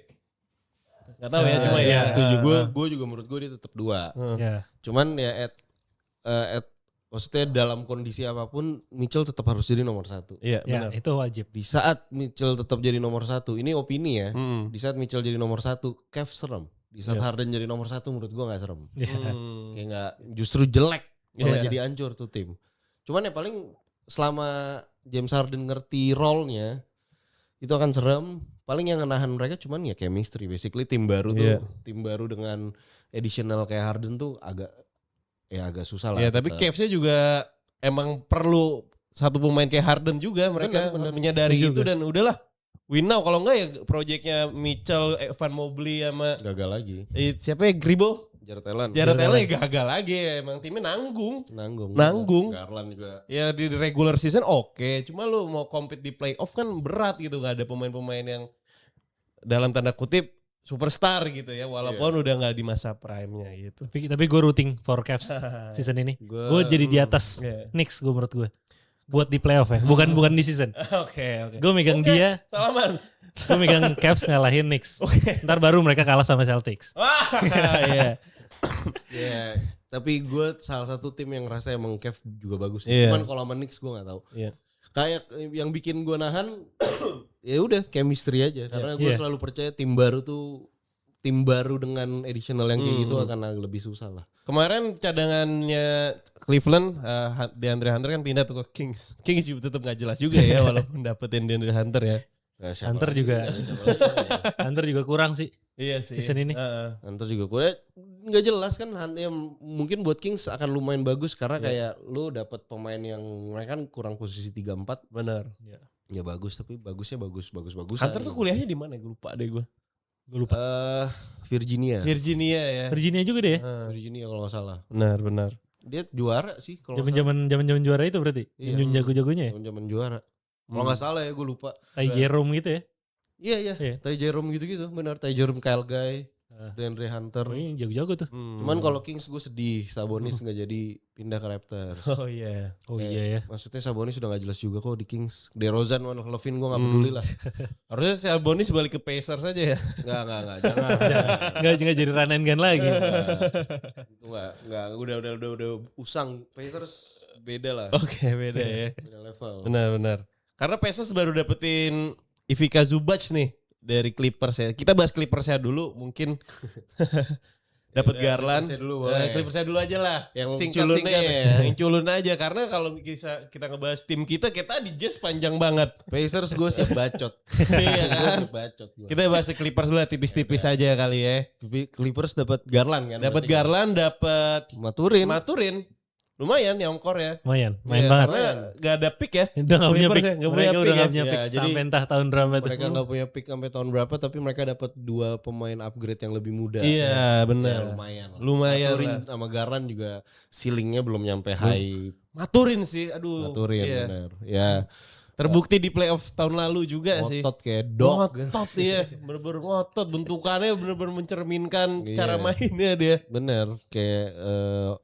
Gak tahu ya cuma ya. Setuju gue juga menurut gue dia tetap 2. Ya. Cuman ya maksudnya dalam kondisi apapun Mitchell tetap harus jadi nomor 1. Iya Ya, benar. itu wajib. Di saat Mitchell tetap jadi nomor 1, ini opini ya. Di saat Mitchell jadi nomor 1, Cavs serem. Di saat Harden jadi nomor 1 menurut gue gak serem. Kayak gak, justru jelek malah jadi hancur tuh tim. Cuman ya paling selama James Harden ngerti role-nya itu akan serem. Paling yang menahan mereka cuman ya chemistry. Basically tim baru tuh, tim baru dengan additional kayak Harden tuh agak susah lah. Ya tapi Cavs-nya juga emang perlu satu pemain kayak Harden juga. Mereka Bener. menyadari itu dan udahlah. Win now kalau enggak ya proyeknya Mitchell, Evan Mobley sama gagal lagi. Siapa ya Gribo? Jared Allen ya gagal lagi ya. Emang timnya nanggung. Garland juga. Ya di regular season oke. Cuma lu mau compete di playoff kan berat gitu. Gak ada pemain-pemain yang dalam tanda kutip superstar gitu ya. Walaupun udah gak di masa prime-nya gitu. Tapi gue rooting for Cavs season ini. Gue jadi di atas Knicks gue menurut gue. Buat di playoff ya. Bukan di season. Oke. Gue megang dia. Salaman. Gue megang Cavs ngalahin Knicks. Ntar baru mereka kalah sama Celtics. Wah iya. Ya, tapi gue salah satu tim yang ngerasa emang Cavs juga bagus. Cuman kalau sama Knicks gue gak tahu. Kayak yang bikin gue nahan ya udah chemistry aja. Karena gue selalu percaya tim baru dengan additional yang kayak gitu akan lebih susah lah. Kemarin cadangannya Cleveland, DeAndre Hunter kan pindah tuh ke Kings. Kings juga tetap gak jelas juga ya walaupun dapetin DeAndre Hunter ya. Hunter juga kurang sih. Iya sih. Season ini. Hunter juga kurang. Nggak jelas kan. Ya, mungkin buat Kings akan lumayan bagus karena kayak lu dapat pemain yang mereka kan kurang posisi 3-4. Benar. Ya bagus tapi bagusnya bagus. Hunter tuh kuliahnya di mana? Gue lupa deh gue. Virginia ya. Virginia juga deh ya. Virginia kalau nggak salah. Benar. Dia juara sih kalau Zaman juara itu berarti. Jago-jagonya ya. Zaman juara. Kalau nggak salah ya gue lupa. Ty Jerome gitu ya. Iya. Ty Jerome gitu. Benar. Ty Jerome, Kyle Guy, DeAndre Hunter. Ini jago-jago tuh. Cuman kalau Kings gue sedih. Sabonis nggak jadi pindah ke Raptors. Oh iya ya. Maksudnya Sabonis sudah nggak jelas juga kok di Kings. DeRozan, Levine gue nggak peduli lah. Harusnya Sabonis balik ke Pacers aja ya. Enggak, jangan. Enggak jadi run and gun lagi. Enggak, udah usang. Pacers beda lah. Oke, beda ya. Beda level. Benar. Karena Pacers baru dapetin Ivica Zubac nih dari Clippers ya. Kita bahas Clippersnya dulu mungkin. Dapat Garland. Clippersnya dulu aja lah. Yang singkat ya. Yang culun aja karena kalau kita ngebahas tim kita tadi Jazz panjang banget. Pacers gue siap bacot. Iya kan? Gue siap bacot. Kita bahas Clippers dulu tipis-tipis aja kali ya. Clippers dapat Garland kan. Dapat Garland, dapat Maturin. Lumayan Youngkor ya. Main ya, banget. Karena gak ada pick ya. Udah gak punya pick. Mereka udah gak punya pick. Jadi sampai entah tahun berapa tuh. Mereka gak punya pick sampai tahun berapa. Tapi mereka dapat 2 pemain upgrade yang lebih muda. Iya benar. Ya, lumayan Maturin lah. sama Garland juga ceilingnya belum nyampe high. Maturin sih. Aduh. Benar. Ya. Terbukti di playoff tahun lalu juga sih. Ngotot kayak dog. Ngotot ya. Bener-bener ngotot. Bentukannya bener-bener mencerminkan cara mainnya dia. Bener. Kayak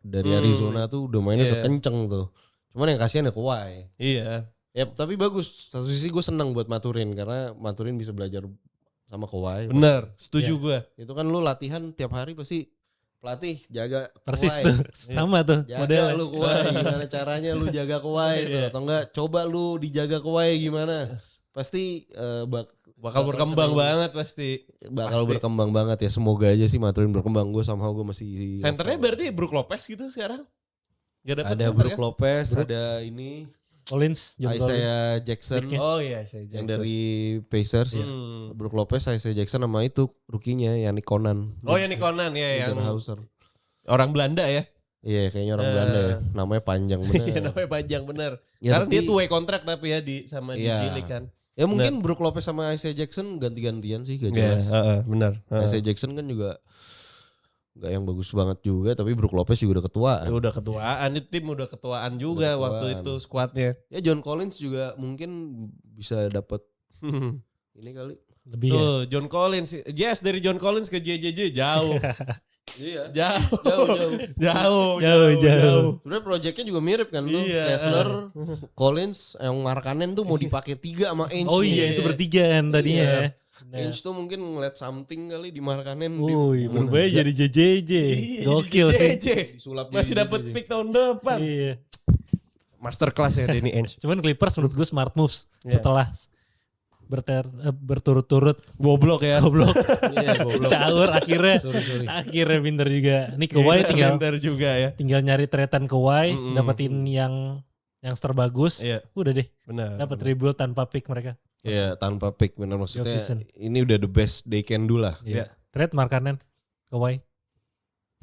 dari Arizona tuh udah mainnya udah kenceng tuh. Cuman yang kasihan ya Kawhi. Iya. Ya tapi bagus. Satu sisi gue seneng buat Maturin. Karena Maturin bisa belajar sama Kawhi. Bener. Setuju gue. Itu kan lu latihan tiap hari pasti pelatih jaga persis Kawhi. tuh. Sama tuh. Jaga modelnya. lu Kawhi. Gimana caranya lu jaga Kawhi tuh. Atau enggak coba lu dijaga Kawhi gimana. Pasti bakal berkembang banget pasti. Bakal berkembang banget ya. Semoga aja sih Maturin berkembang. Gue somehow gue masih senternya berarti Brook Lopez gitu sekarang. Ada Brook Lopez, ada ini Collins, Isaiah Jackson. Oh iya, Isaiah Jackson. Yang dari Pacers. Brook Lopez, Isaiah Jackson sama itu rukinya Yannick Conan. Oh Yannick Conan ya yang Hauser. Orang Belanda ya. Iya kayaknya orang Belanda ya. Namanya panjang bener. Iya namanya panjang bener. Ya, karena dia two way kontrak tapi ya sama di G-League kan. Ya mungkin Brook Lopez sama Isaiah Jackson ganti-gantian sih gak jelas. Bener. Isaiah Jackson kan juga gak yang bagus banget juga, tapi Brook Lopez juga udah ketuaan. Udah ketuaan, itu tim udah ketuaan juga waktu itu skuadnya. Ya John Collins juga mungkin bisa dapat ini kali. Lebih Tuh, John Collins. Yes, dari John Collins ke JJJ jauh. Iya. Jauh. Sebenarnya projectnya juga mirip kan tuh. Iya. Kessler, Collins, yang Markkanen tuh mau dipakai 3 sama Ainge. Oh nih. iya, itu bertiga kan tadinya. Iya. Benar. Ainge tuh mungkin ngeliat something kali di Markkanen. Wih, berubah jadi JJJ. Gokil sih. Disulap Masih jadi dapat JJJ. pick tahun depan. Iya. Masterclass ya Danny Ainge. Cuman Clippers menurut gue smart moves Iya. setelah berturut-turut Goblok ya. goblok. Iya, goblok. Caur akhirnya. Sorry. Akhirnya pinter juga. Ini Kawhi Pinter juga ya. tinggal nyari tretan Kawhi, Mm-mm. dapetin yang terbagus. Iya, Udah deh, benar. dapat rebuild tanpa pick mereka. Iya, tanpa pick benar maksudnya. Off-season. Ini udah the best they can do lah. Iya. Trade Markkanen Kawhi.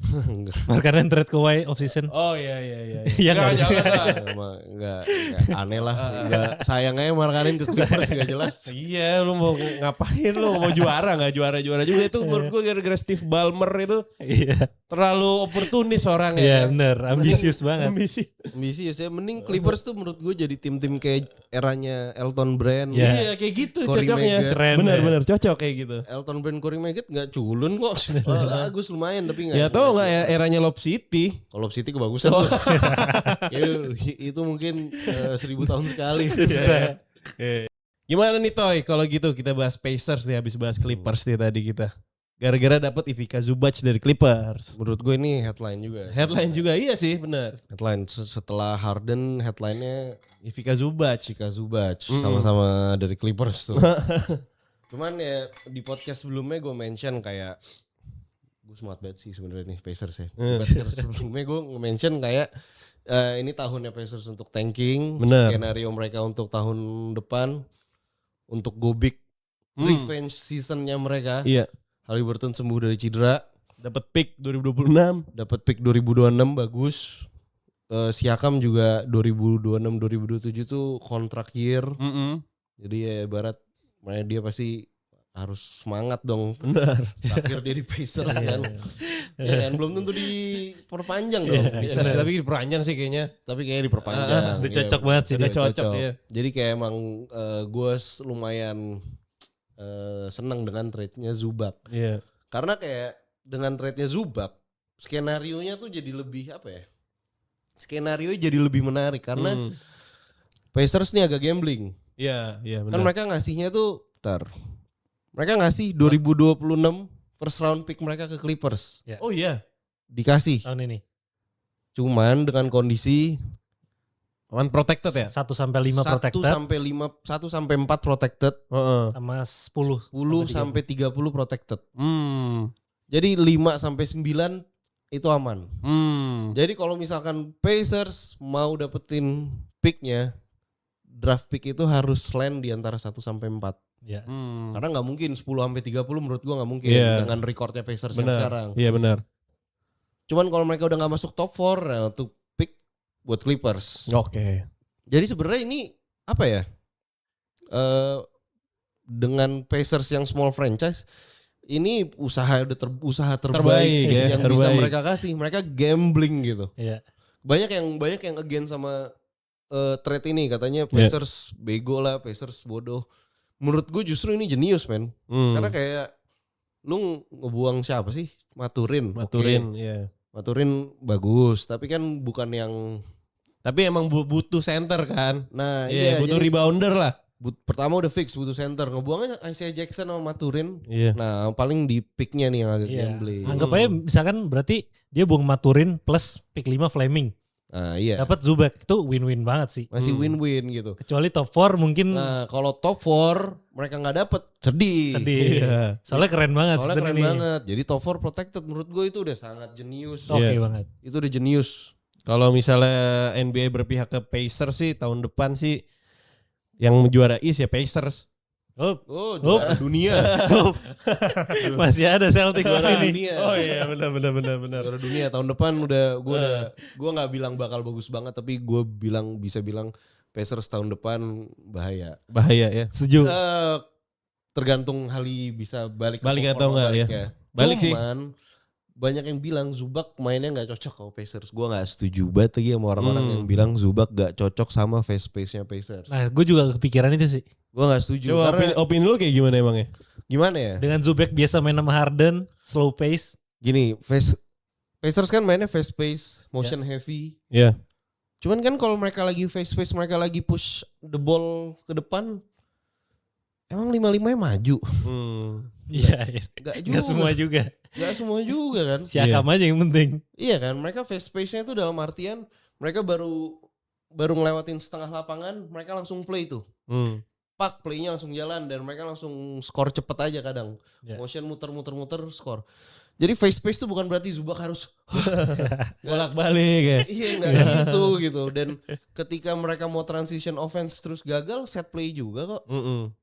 Enggak. Markkanen trade Kawhi off season. Oh iya. Iya Jangan, nggak? jangan lah. Enggak aneh lah. Enggak sayang aja Markkanen ke Clippers enggak jelas. Iya, lu mau ngapain lu? Mau juara nggak? Juara juga itu menurut gue gara-gara Steve Ballmer itu Iya. terlalu oportunis orangnya. Iya bener, ambisius banget. Ambisi ya, mending Clippers tuh menurut gue jadi tim-tim kayak eranya Elton Brand. Iya. Iya, kayak gitu Corey cocoknya. Maggett. Keren, Benar cocok kayak gitu. Elton Brand, Corey Maggett enggak culun kok. Bagus lumayan tapi enggak. Ya tau nggak ya eranya Lob City? Kalau City kebagusan tuh. itu mungkin 1000 tahun sekali. Susah. Gimana nih Toy? Kalau gitu kita bahas Pacers nih, habis bahas Clippers nih tadi kita. Gara-gara dapat Ivica Zubac dari Clippers. Menurut gue ini headline juga. Headline juga iya sih, benar. Headline setelah Harden, headline-nya Ivica Zubac. Ivica Zubac sama-sama dari Clippers tuh. Cuman ya di podcast sebelumnya gue mention kayak gue smart banget sih sebenarnya nih Pacers ya. Di podcast sebelumnya gue nge-mention kayak ini tahunnya Pacers untuk tanking, Bener. skenario mereka untuk tahun depan untuk go big, revenge seasonnya mereka. Iya. Haliburton sembuh dari cedera, Dapat pick 2026. dapat pick 2026 bagus. Siakam juga 2026-2027 tuh kontrak year. Jadi ya ibarat makanya dia pasti harus semangat dong. Benar. Terakhir dia di Pacers kan. Ya kan belum tentu diperpanjang dong. Bisa sih, tapi diperpanjang sih kayaknya. Tapi kayaknya diperpanjang. Udah Iya, cocok banget sih Udah dia. cocok ya. Jadi kayak emang gue lumayan seneng dengan trade-nya Zubac. Iya. Karena kayak dengan trade-nya Zubac, skenario-nya tuh jadi lebih apa ya? Skenario-nya jadi lebih menarik karena Pacers nih agak gambling. Iya, benar. Kan mereka ngasihnya tuh mereka ngasih 2026 first round pick mereka ke Clippers. Oh iya. Dikasih. Tahun ini. Cuman dengan kondisi Unprotected ya? 1 sampai 5 protected 1 sampai 4 protected, Heeh. sama 10 10 sampai 30 protected. Hmm. Jadi 5 sampai 9 itu aman. Jadi kalau misalkan Pacers mau dapetin picknya, draft pick itu harus land di antara 1 sampai 4. Ya. Karena nggak mungkin 10 sampai 30 menurut gua nggak mungkin Iya. dengan recordnya Pacers yang Benar. sekarang. Iya benar. Cuman kalau mereka udah nggak masuk top 4, nah untuk pick buat Clippers. Oke. Jadi sebenarnya ini apa ya? Dengan Pacers yang small franchise, ini usaha terbaik ya, yang bisa mereka kasih. Mereka gambling gitu. Iya. Banyak yang against sama trade ini, katanya Pacers bego lah, Pacers bodoh. Menurut gue justru ini jenius, men. Karena kayak lu ngebuang siapa sih? Maturin. Maturin, Oke. iya. Maturin bagus, tapi kan bukan yang Tapi emang butuh center kan? nah Iya, butuh jadi rebounder lah. pertama udah fix butuh center. Ngebuangnya Isaiah Jackson sama Maturin. Iya. Nah, paling di picknya nih yang agak Iya. gambling. Anggap aja misalkan berarti dia buang Maturin plus pick 5 Fleming. Nah, iya. Dapat Zubac, itu win-win banget sih. Masih win-win gitu. Kecuali top 4 mungkin Nah, kalau top 4 mereka nggak dapet, sedih. Iya. Soalnya keren banget Soalnya season keren ini. banget. Jadi top 4 protected menurut gue itu udah sangat jenius. Oke Iya. banget. Itu udah jenius. Kalau misalnya NBA berpihak ke Pacers sih tahun depan sih yang juara East ya Pacers. Oh, juara dunia. Masih ada Celtics di Juara sini. dunia. Oh iya benar. Juara dunia tahun depan gue nggak bilang bakal bagus banget, tapi gue bisa bilang Pacers tahun depan bahaya. Bahaya ya. Setuju. Tergantung Hali bisa balik Balik atau performa enggak ya. baliknya. Balik sih. Cuman banyak yang bilang Zubac mainnya nggak cocok sama Pacers. Gue nggak setuju banget lagi sama orang-orang yang bilang Zubac nggak cocok sama fast pace-nya Pacers. Nah gue juga kepikiran itu sih. Gue gak setuju. Coba karena opini lu kayak gimana emangnya? gimana ya? Dengan Zubak biasa main sama Harden, slow pace. Gini, Pacers kan mainnya fast pace, motion heavy. Iya. Cuman kan kalau mereka lagi fast pace, mereka lagi push the ball ke depan, emang 5-5-nya maju. Iya, Gak semua juga. Gak semua juga kan. Siakam aja yang penting. Iya kan, mereka fast pace-nya itu dalam artian mereka baru ngelewatin setengah lapangan, mereka langsung play tuh. Pak, playnya langsung jalan dan mereka langsung skor cepet aja kadang. Motion muter-muter skor. Jadi fast pace itu bukan berarti Zubak harus bolak-balik ya. Iya enggak gitu. Dan ketika mereka mau transition offense terus gagal, set play juga kok.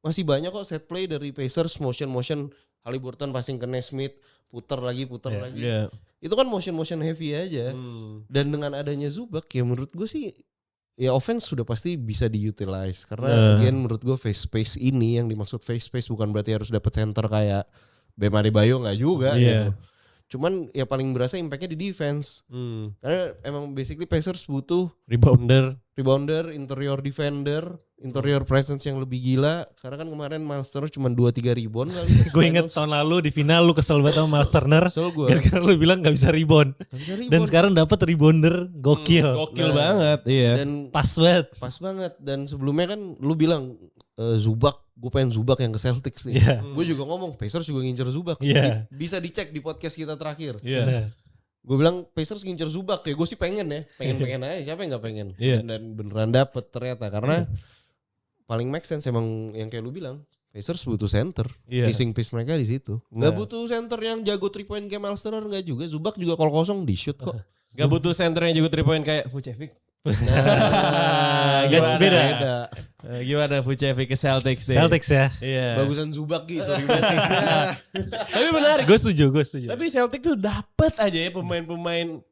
Masih banyak kok set play dari Pacers, motion Haliburton passing ke Nesmith, puter lagi. Yeah. Itu kan motion heavy aja. Dan dengan adanya Zubak ya menurut gue sih ya offense sudah pasti bisa diutilize karena again menurut gue fast pace ini yang dimaksud fast pace bukan berarti harus dapat center kayak Bam Adebayo nggak juga gitu. Cuman ya paling berasa impactnya di defense. Karena emang basically Pacers butuh rebounder, interior defender, interior presence yang lebih gila. Karena kan kemarin Miles Turner cuma 2-3 rebound kali. Gue inget tahun lalu di final lu kesel banget sama Miles Turner. Kesel gue. Gara-gara lu bilang gak bisa rebound. Dan sekarang dapat rebounder gokil. Gokil banget, iya. Dan pas banget. Dan sebelumnya kan lu bilang Zubak, gue pengen Zubak yang ke Celtics nih. Gue juga ngomong Pacers juga ngincer Zubak. Bisa dicek di podcast kita terakhir. Gue bilang Pacers ngincer Zubak ya, gue sih pengen aja, siapa yang gak pengen. Dan beneran dapet ternyata karena paling make sense emang yang kayak lu bilang. Pacers butuh center, missing piece mereka di situ. Gak butuh center yang jago 3 point kayak Miles Turner, gak juga. Zubak juga kalau kosong di shoot kok. Gak butuh center yang jago 3 point kayak Vucevic. Beda. Gimana Vucevic ke Celtics deh? Celtics ya. Iya. Bagusan Zubak gitu. Tapi menarik. Gue setuju. Tapi Celtics tuh dapet aja ya pemain-pemain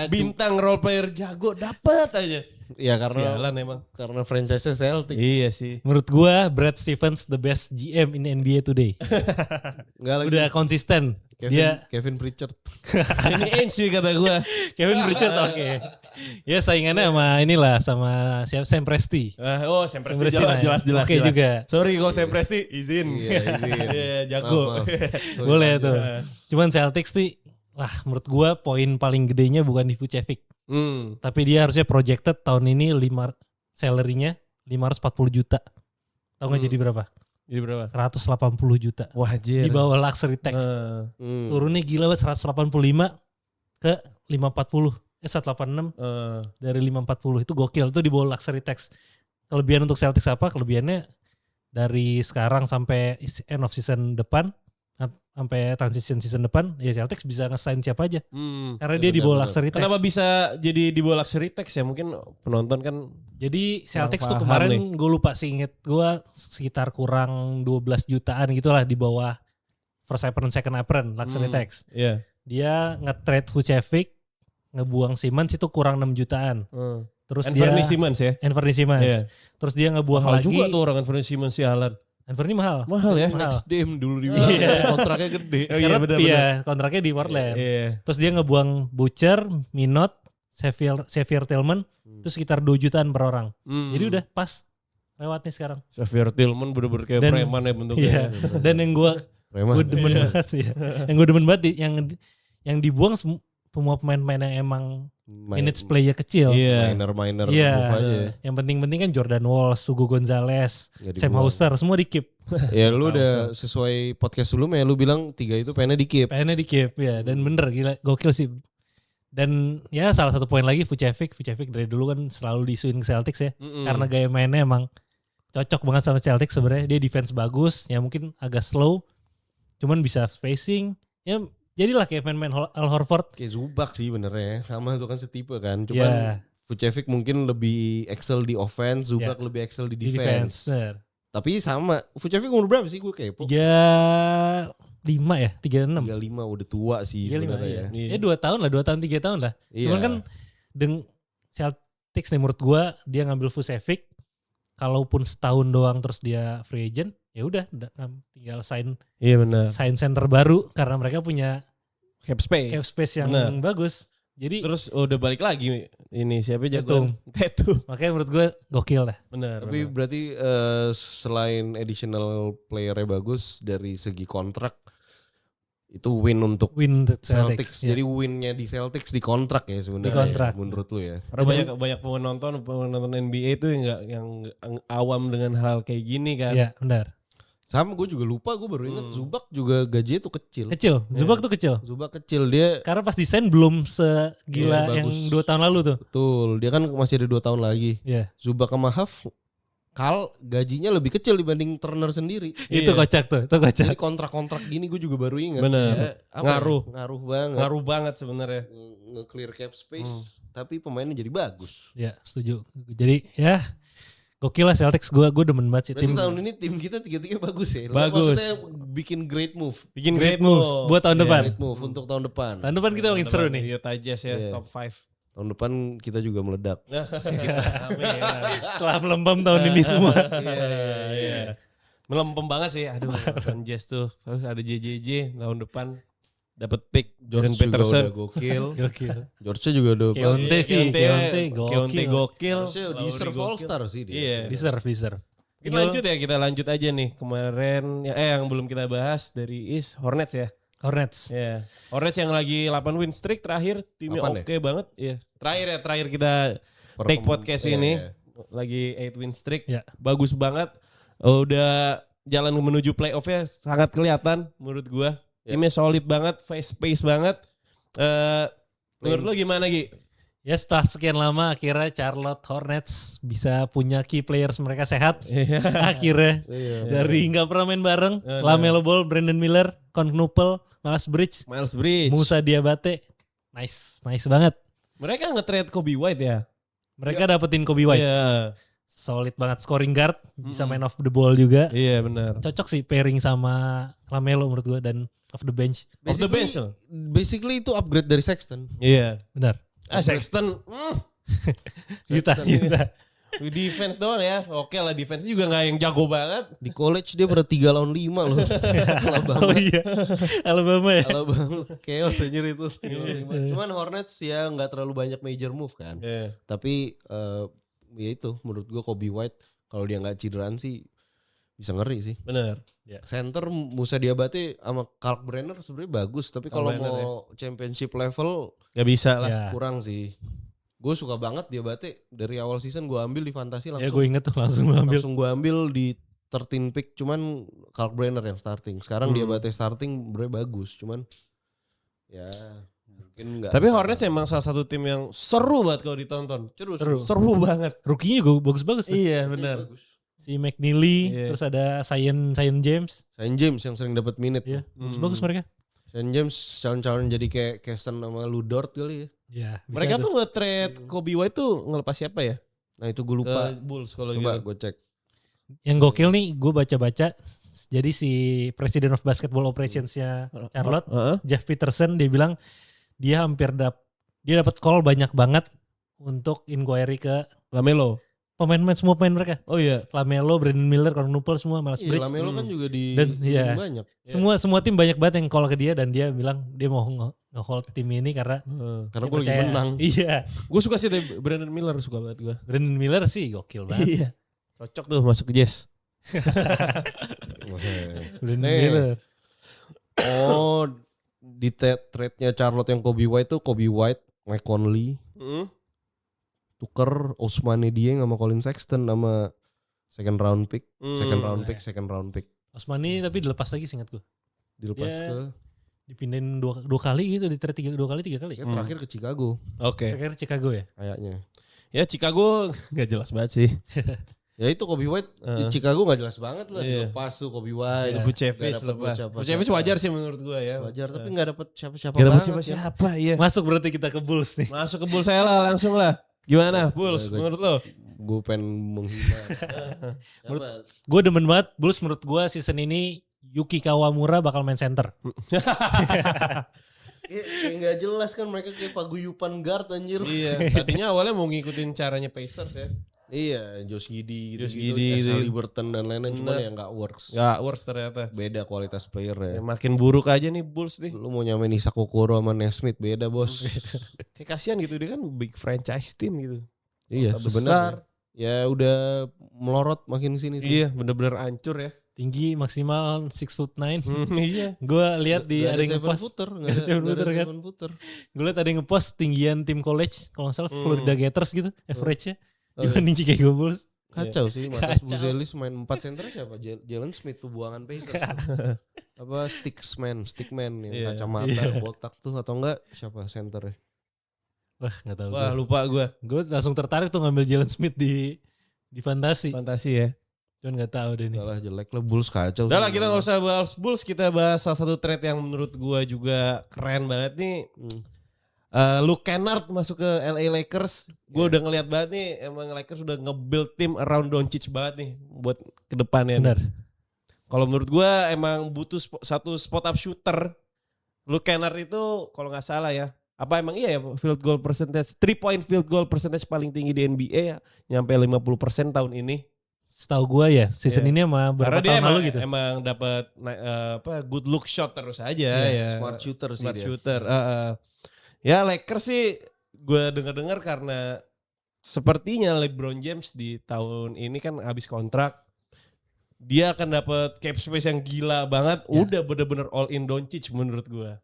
bintang role player jago, dapet aja. Ya karena sialan emang. Karena franchise-nya Celtics. Iya sih. Menurut gue Brad Stevens the best GM in NBA today. Udah konsisten. Kevin Pritchard. Ini Ainge sih kata gue. Kevin Pritchard oke. Ya saingannya sama Sam Presti. Sam Presti jelas. Oke juga. Sorry kalau Sam Presti izin. Iya, jago. Boleh tuh. Cuman Celtics sih menurut gue poin paling gedenya bukan di Vucevic. Tapi dia harusnya projected tahun ini salary-nya 540 juta. Tahu gak jadi berapa? Jadi berapa? 180 juta. Wajir. Di bawah luxury tax. Turunnya gila banget 185 ke 540. 186 dari 540 itu gokil. Itu di bawah luxury tax. Kelebihan untuk Celtics apa? Kelebihannya dari sekarang sampai end of season depan, sampai transition season depan, ya Celtics bisa nge-sign siapa aja. Karena dia di bawah luxury tax. Kenapa bisa jadi di bawah luxury tax ya? Mungkin penonton kan. Jadi Celtics tuh kemarin gue lupa sih, inget gue sekitar kurang 12 jutaan gitulah di bawah first apron, second apron luxury tax. Dia nge-trade Vucevic, ngebuang Simmons itu kurang 6 jutaan. Terus Anthony Simmons ya? Anthony Simmons. Terus dia ngebuang mahal lagi. Juga tuh orang Anthony Simmons si Alan. Anthony mahal ya. Next Dame dulu dibilang kontraknya gede. Iya, kontraknya di Portland. Terus dia ngebuang Butcher, Minot, Xavier Tillman, itu sekitar 2 jutaan per orang. Jadi udah pas lewat nih sekarang. Xavier Tillman bener-bener kayak preman ya bentuknya. Iya. Dan yang gue demen banget ya. Yang gue demen banget yang dibuang semua pemain-pemain yang emang minutes play-nya kecil. Minor aja. Yang penting-penting kan Jordan Walls, Hugo Gonzalez, Sam Hauser, semua di keep. Ya lu udah sesuai podcast sebelumnya lu bilang 3 itu pengennya di keep. Ya. Dan bener gila, gokil sih. Dan ya salah satu poin lagi Vucevic dari dulu kan selalu diisuin ke Celtics ya. Karena gaya mainnya emang cocok banget sama Celtics sebenarnya. Dia defense bagus, ya mungkin agak slow. Cuman bisa spacing. Ya jadilah kayak main Al Horford. Kayak Zubak sih benernya, sama itu kan setipe kan. Cuman Vucevic mungkin lebih excel di offense, Zubak lebih excel di defense. Tapi sama, Vucevic umur berapa sih gue kepo? 35 ya, 36. 35 udah tua sih sebenarnya. Ya 2 tahun lah, 2 tahun 3 tahun lah. Cuman kan Celtics nih menurut gue dia ngambil Vucevic, kalaupun setahun doang terus dia free agent, ya udah tinggal sign center baru karena mereka punya cap space yang bagus. Jadi terus udah balik lagi ini siapa jagoan? Tatum. makanya menurut gue gokil dah. Benar. Tapi berarti selain additional player-nya bagus dari segi kontrak itu win untuk Win Celtics. ya. Jadi winnya di Celtics di kontrak ya sebenarnya. Di kontrak. Ya, menurut lu ya. Karena banyak penonton NBA itu yang awam dengan hal kayak gini kan. Iya benar. Sama gue juga lupa, gue baru ingat Zubac juga gajinya tuh kecil. Zubac tuh kecil. Zubac kecil dia. Karena pas desain belum segila yang 2 tahun lalu tuh. Betul, dia kan masih ada 2 tahun lagi. Iya. Zubac sama Huff gajinya lebih kecil dibanding Turner sendiri. Itu kocak tuh, itu kocak. Jadi kontrak-kontrak gini gue juga baru ingat. Bener. Ya, ngaruh banget. Ngaruh banget sebenarnya. Nge-clear cap space, tapi pemainnya jadi bagus. Ya setuju. Jadi ya gokil lah Celtics, gue demen banget sih. Berarti tahun ini tim kita tiga-tiga bagus ya. Bagus. Maksudnya bikin great move. Bikin Great moves buat tahun depan. Great move untuk tahun depan. Tahun depan kita makin seru nih. Utah Jazz ya, Iya. top 5. Tahun depan kita juga meledak. Amin. Setelah melempem tahun ini semua. Iya. Melempem banget sih. Aduh, kan Jazz tuh. Terus ada JJJ tahun depan dapat pick Jordan George juga Peterson. udah gokil. Gokil. George juga udah Keontae sih, Keontae Keontae gokil. Harusnya Lauri deserve gokil. All-Star sih dia. Iya. Deserve. Kita lanjut aja nih. Kemarin yang belum kita bahas dari East Hornets ya. Hornets. Ya. Hornets yang lagi 8 win streak terakhir, timnya 8 oke banget. Iya. Terakhir kita take podcast ini lagi 8 win streak. Ya. Bagus banget. Udah jalan menuju playoff-nya sangat kelihatan menurut gua. Timnya solid banget, fast pace banget. Menurut lo gimana Gi? Ya setelah sekian lama akhirnya Charlotte Hornets bisa punya key players mereka sehat. Akhirnya dari nggak pernah main bareng, LaMelo Ball, Brandon Miller, Con Knuppel, Miles Bridge, Musa Diabate. Nice banget. Mereka nge-trade Kobe White ya? Mereka dapetin Kobe White. Iya. Solid banget, scoring guard, bisa main off the ball juga. Iya benar. Cocok sih pairing sama LaMelo menurut gue dan off the bench. Off the bench loh. Basically itu upgrade dari Sexton. Iya. Benar. Sexton. Yuta. Defense doang ya. Oke lah defense juga gak yang jago banget. Di college dia pada 3 lawan 5 loh. Oh iya. Alabama ya. Alabama chaos anjir itu. Cuman Hornets ya nggak terlalu banyak major move kan. Yeah. Tapi ya itu menurut gua Kobe White kalau dia nggak cederaan sih bisa ngeri sih. Bener. Center Musa Diabate sama Kalk Brenner sebenarnya bagus, tapi kalau mau championship level gak bisa lah. Ya. kurang sih. Gue suka banget Diabate dari awal season gue ambil di fantasi Ya langsung. gue inget tuh langsung gue ambil. Langsung gue ambil di 13 pick, cuman Kalk Brenner yang starting. Sekarang Diabate starting bener bagus, cuman ya mungkin enggak. Tapi Hornets emang salah satu tim yang seru banget kalau ditonton. Seru banget. Rookie-nya gue bagus-bagus tuh. Iya benar. Si McNeely, Iya. terus ada Zion James. Saint James yang sering dapat minute Iya, tuh. bagus mereka. Saint James calon-calon jadi kayak Keston sama Ludort kali ya. Ya, Mereka tuh nge-trade Kobe White tuh ngelepas siapa ya? Nah itu gue lupa. Ke Bulls kalau Coba gitu. gue cek. yang gokil nih, gue baca-baca. Jadi si President of Basketball Operations-nya Charlotte, Jeff Peterson, dia bilang dia dia dapat call banyak banget untuk inquiry ke LaMelo. semua pemain mereka. Oh iya. LaMelo, Brandon Miller, Con Knuppel semua, Miles Iya, Bridge. Lamelo kan juga di Dan iya. banyak. Semua tim banyak banget yang call ke dia dan dia bilang dia mau nge-hold tim ini karena Karena dia gue lagi percaya. menang. Iya. Gue suka sih Brandon Miller, suka banget gue. Brandon Miller sih gokil banget. Iya. Cocok tuh masuk ke Jazz. Brandon Nih. Miller. Oh, di trade-nya Charlotte yang Kobe White tuh Kobe White, Mike Conley, tuker Ousmane Dieng sama Colin Sexton sama second round pick. Osmani tapi dilepas lagi seingat gue. Dilepas Dia ke dipindahin dua kali gitu, di trade 3 kali. kayak terakhir ke Chicago Oke. Terakhir Chicago ya. kayaknya. Ya Chicago gak jelas banget sih. Ya itu Kobe White di Chicago gak jelas banget lah. Iya. Dilepas tuh Kobe White. Vucevic Nggak dapet lepas. siapa-siapa. Vucevic wajar sih menurut gue ya. Wajar tapi gak dapet siapa-siapa Gak dapet banget. siapa-siapa iya. Masuk berarti kita ke Bulls nih. Masuk ke Bulls saya lah langsung lah. Gimana Bulls menurut lo? Gue pengen menghina. Gue demen banget Bulls, menurut gue season ini Yuki Kawamura bakal main center. Kayak gak jelas kan mereka kayak paguyupan guard anjir. Iya. Tadinya awalnya mau ngikutin caranya Pacers ya. Iya, Josh Giddey Josh gitu-gitu, Giddey, Haliburton dan lain-lain, cuman ya nggak works. Gak works ternyata. Beda kualitas player Ya, ya. makin buruk aja nih Bulls nih. Lu mau nyamain Isaac Okoro sama Nesmith beda bos. Kayak kasihan gitu, dia kan big franchise team gitu. Iya Kota sebenarnya. besar. Ya udah melorot makin sini sih. Iya bener-bener hancur ya. Tinggi maksimal 6'9". Iya. Gue lihat di ada yang seven ngepost. footer, Nggak ada seven footer kan. Gue lihat ada yang ngepost tinggian tim college kalau nggak salah Florida Gators gitu average-nya dibanding Chicago Bulls. Kacau sih, Matas Kacau. Buzelis main 4 center siapa? Jalen Smith tuh buangan Pacers. Apa stickman yang Iya. kacamata botak tuh atau enggak siapa senternya? Wah nggak tahu. Wah lupa gue. Gue langsung tertarik tuh ngambil Jalen Smith di fantasi. Fantasi ya. Cuman nggak tahu deh nih. Udah lah jelek lah Bulls kacau. Udah lah sih. kita gak usah bahas Bulls, kita bahas salah satu trade yang menurut gue juga keren banget nih. Luke Kennard masuk ke LA Lakers. Gue udah ngeliat banget nih, emang Lakers udah nge-build tim around Doncic banget nih buat kedepannya. Benar. Kalau menurut gue emang butuh satu spot up shooter. Luke Kennard itu kalau nggak salah ya, apa emang iya ya field goal percentage, 3-point field goal percentage paling tinggi di NBA ya, nyampe 50% tahun ini. Setahu gue ya season Iya. ini sama Karena beberapa dia tahun emang, lalu gitu. emang dapat good look shot terus aja Iya, ya. smart shooter sih Smart dia. shooter. Ya Lakers sih gue dengar karena sepertinya LeBron James di tahun ini kan habis kontrak. Dia akan dapat cap space yang gila banget. Ya. Udah bener-bener all in Doncic menurut gue.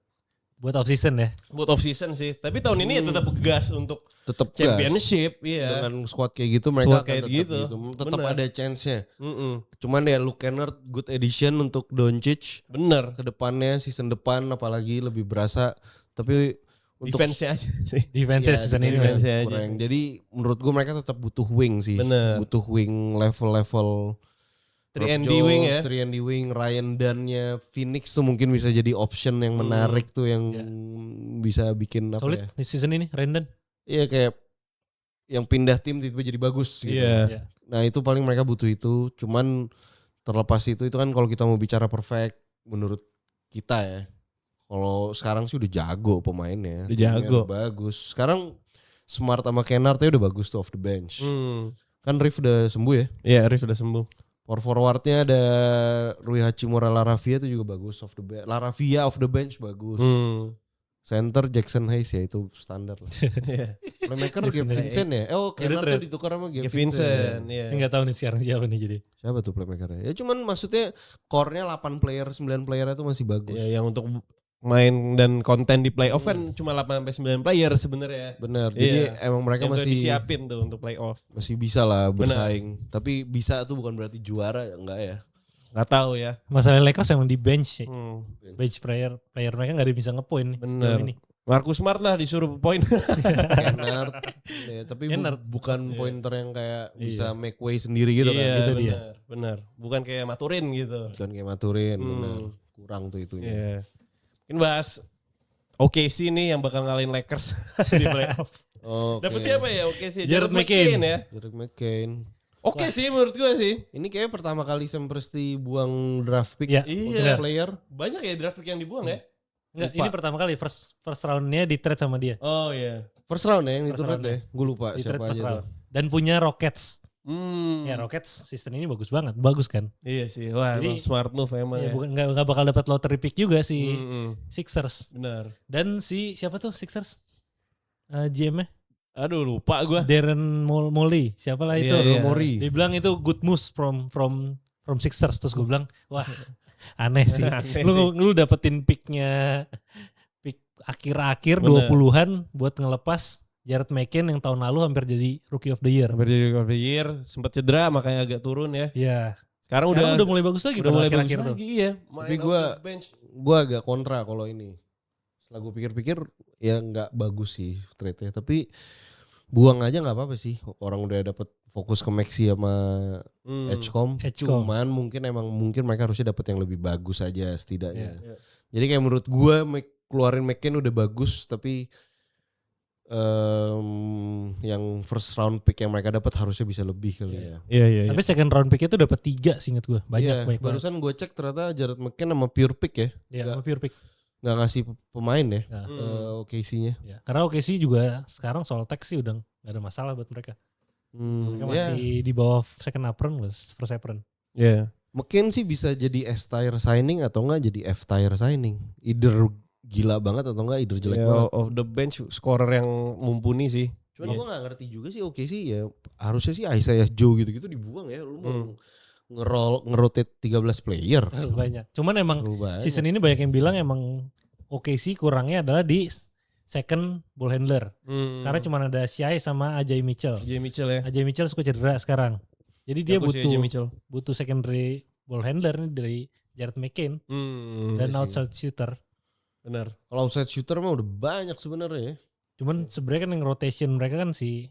Buat off season ya. Buat off season sih. Tapi tahun ini ya tetap gas untuk Tetap championship. Iya. Dengan squad kayak gitu mereka Squad kayak akan tetap gitu. Tetap Bener. ada chance-nya. Mm-mm. Cuman ya Luke Kennard good addition untuk Doncic. Bener. Kedepannya season depan apalagi lebih berasa. Tapi untuk Defense-nya aja sih. Defense ya, season ini. defense. Mas. aja. kurang. Jadi menurut gue mereka tetap butuh wing sih. Bener. Butuh wing level 3 and Rob D wing Jones, ya. 3 and D wing, Ryan Dunn-nya Phoenix tuh mungkin bisa jadi option yang menarik tuh yang bisa bikin apa Solid ya. di season ini Randon. Iya kayak yang pindah tim tiba-tiba jadi bagus gitu. Iya. Iya. Nah itu paling mereka butuh itu. Cuman terlepas itu kan kalau kita mau bicara perfect menurut kita ya. Kalau sekarang sih udah jago pemainnya. Udah Timnya jago. udah bagus. Sekarang Smart sama Kennard udah bagus tuh off the bench. Kan Riff udah sembuh ya. Iya, Arif udah sembuh. Forwardnya ada Rui Hachimura Laravia itu juga bagus off the bench. Laravia off the bench bagus. Center Jackson Hayes ya itu standar lah. Playmaker Jackson Gabe Hayes. Vincent ya. Kennard trade. tuh ditukar sama Gabe Vincent, Vincent. iya. Enggak tahu nih sekarang siapa nih jadi. Siapa tuh playmakernya? Ya cuman maksudnya core-nya 8 player, 9 player itu masih bagus. Ya, yang untuk main dan konten di playoff kan cuma 8-9 player sebenarnya. Bener. Jadi Iya. emang mereka Yang udah masih disiapin tuh untuk playoff. masih bisa lah Bener. bersaing. Tapi bisa tuh bukan berarti juara enggak ya. Gak tahu ya. Masalah Lakers emang di bench ya. Hmm. Bench player mereka nggak ada yang bisa ngepoint nih. Bener. sejauh ini. Marcus Smart lah disuruh poin. Kennard. Ya, tapi Kennard. bukan Iya. pointer yang kayak Iya. bisa make way sendiri gitu kan. Iya, Itu dia. benar. Bukan kayak Maturin gitu. Bukan kayak Maturin, Hmm. bener. Kurang tuh itunya. Iya. Mungkin bahas OKC nih yang bakal ngalahin Lakers di playoff. Oke. Dapat siapa ya OKC? Jared McCain. ya. Jared McCain. Oke sih menurut gue sih. Ini kayak pertama kali Sam Presti buang draft pick Iya, untuk iya. player. Banyak ya draft pick yang dibuang ya? Enggak, Lupa. ini pertama kali first roundnya di trade sama dia. Oh iya. First round ya yang First itu round ya. Gue lupa Di siapa trade aja first tuh. round. Dan punya Rockets. Ya Hmm. Rockets season ini bagus banget, bagus kan? Iya sih. Wah, Jadi- emang smart move emang Ya, ya. nggak bakal dapat lottery pick juga si Hmm, Sixers. benar. Dan si siapa tuh Sixers? GM-nya Aduh lupa gue. Darren Molly, siapa lah itu? Iya, iya. Mori. Dia bilang itu good moves from Sixers, terus gue bilang, wah aneh sih. Aneh lu dapetin pick akhir-akhir Bener. 20-an buat ngelepas Jared McCain yang tahun lalu hampir jadi Rookie of the Year. Hampir jadi Rookie of the Year, sempat cedera makanya agak turun ya. Iya. Sekarang Sekarang udah udah mulai bagus lagi udah pada mulai bagus akhir-akhir tuh. lagi iya. Tapi Main gua- off the bench. Gue agak kontra kalau ini. Setelah gue pikir-pikir ya nggak bagus sih trade-nya. Tapi buang aja nggak apa-apa sih. Orang udah dapet fokus ke Maxi sama Edgecomb. Edgecomb. Cuman mungkin mereka harusnya dapet yang lebih bagus aja setidaknya. Iya. Jadi kayak menurut gue keluarin McCain udah bagus. Tapi yang first round pick yang mereka dapat harusnya bisa lebih kali ya. Iya iya. Tapi second round pick itu dapat 3 sih inget gue. Iya, Banyak banget. barusan gue cek ternyata Jared McCain sama pure pick ya. Iya, nggak- sama pure pick. Nggak ngasih pemain ya. Nah, OKC-nya. ya. Karena OKC juga sekarang soal tax sih udah gak ada masalah buat mereka. Mereka masih di bawah second apron, first apron. Ya. Mungkin sih bisa jadi S-tier signing atau enggak jadi F-tier signing. Either gila banget atau enggak either jelek banget. Off the bench scorer yang mumpuni sih. Cuman gue gak ngerti juga sih oke sih ya. Harusnya sih Isaiah Joe gitu-gitu dibuang ya. Lu mau ngerotate 13 player. Banyak. Cuman emang season ini banyak yang bilang emang oke sih kurangnya adalah di second ball handler. Karena cuma ada Shai sama Ajay Mitchell. Ya. Ajay Mitchell suka cedera sekarang. Jadi dia butuh secondary ball handler nih dari Jared McCain dan outside shooter. Benar. Kalau outside shooter mah udah banyak sebenarnya ya. Cuman sebenarnya kan yang rotation mereka kan si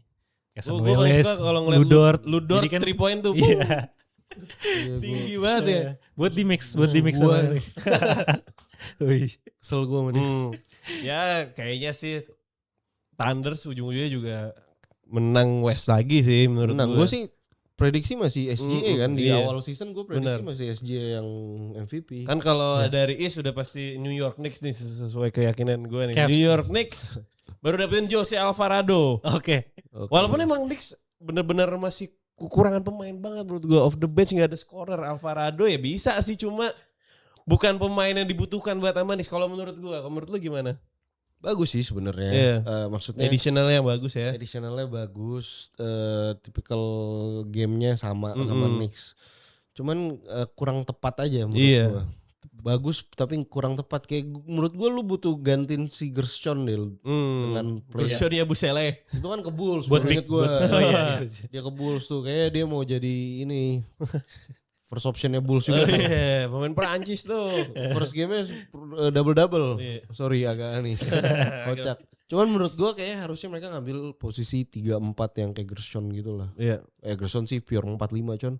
Cason Gue Wallace, kalau ngeliat Ludort kan, 3 point tuh. Iya. Tinggi banget ya. Buat di mix sama Kesel gue sama dia. Ya kayaknya sih Thunders ujung-ujungnya juga menang West lagi sih menurut gue. Gue sih prediksi masih SGA kan di awal season gue prediksi masih SGA yang MVP. Kan kalau dari East sudah pasti New York Knicks nih sesuai keyakinan gue nih. Cavs. New York Knicks baru dapetin Jose Alvarado. Oke. Walaupun emang Knicks bener-bener masih kekurangan pemain banget menurut gue. Off the bench gak ada scorer. Alvarado ya bisa sih cuma bukan pemain yang dibutuhkan buat aman nih. Kalau menurut gue, menurut lu gimana? Bagus sih sebenarnya. Maksudnya additionalnya bagus ya. Additionalnya bagus. Typical gamenya sama Knicks. Cuman kurang tepat aja menurut gue. Bagus tapi kurang tepat. Kayak menurut gue lu butuh gantiin si Gershon deh dengan Gershon ya Busele. Itu kan ke Bulls. Buat inget gue. Dia ke Bulls tuh. Kayaknya dia mau jadi ini. First optionnya Bulls juga. Pemain Perancis tuh. First game-nya double-double. Sorry agak nih. Kocak. Cuman menurut gue kayaknya harusnya mereka ngambil posisi 3-4 yang kayak Gershon gitu lah. Gershon sih pure 4-5 con.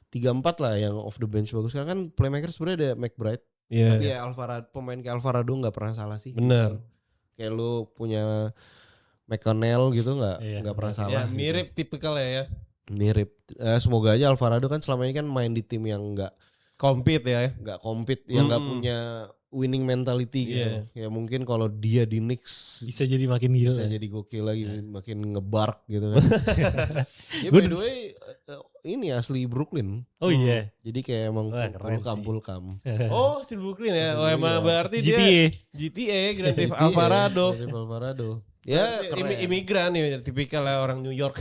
3-4 lah yang off the bench bagus. Karena kan playmaker sebenarnya ada McBride. Tapi ya Alvarado, pemain kayak Alvarado gak pernah salah sih. Bener. Kayak lu punya McConnell gitu gak pernah salah. Mirip gitu. tipikal ya. Mirip. Semoga aja Alvarado kan selama ini kan main di tim yang gak compete ya. Gak compete, yang gak punya winning mentality gitu. Ya mungkin kalau dia di Knicks bisa jadi makin gila. Bisa jadi gokil lagi, makin ngebark gitu kan. Ya by the way ini asli Brooklyn. Oh iya. Jadi kayak emang pulkam. Oh si Brooklyn ya. Oh emang berarti GTA Grand Theft Alvarado. Ya imigran nih, tipikal lah orang New York.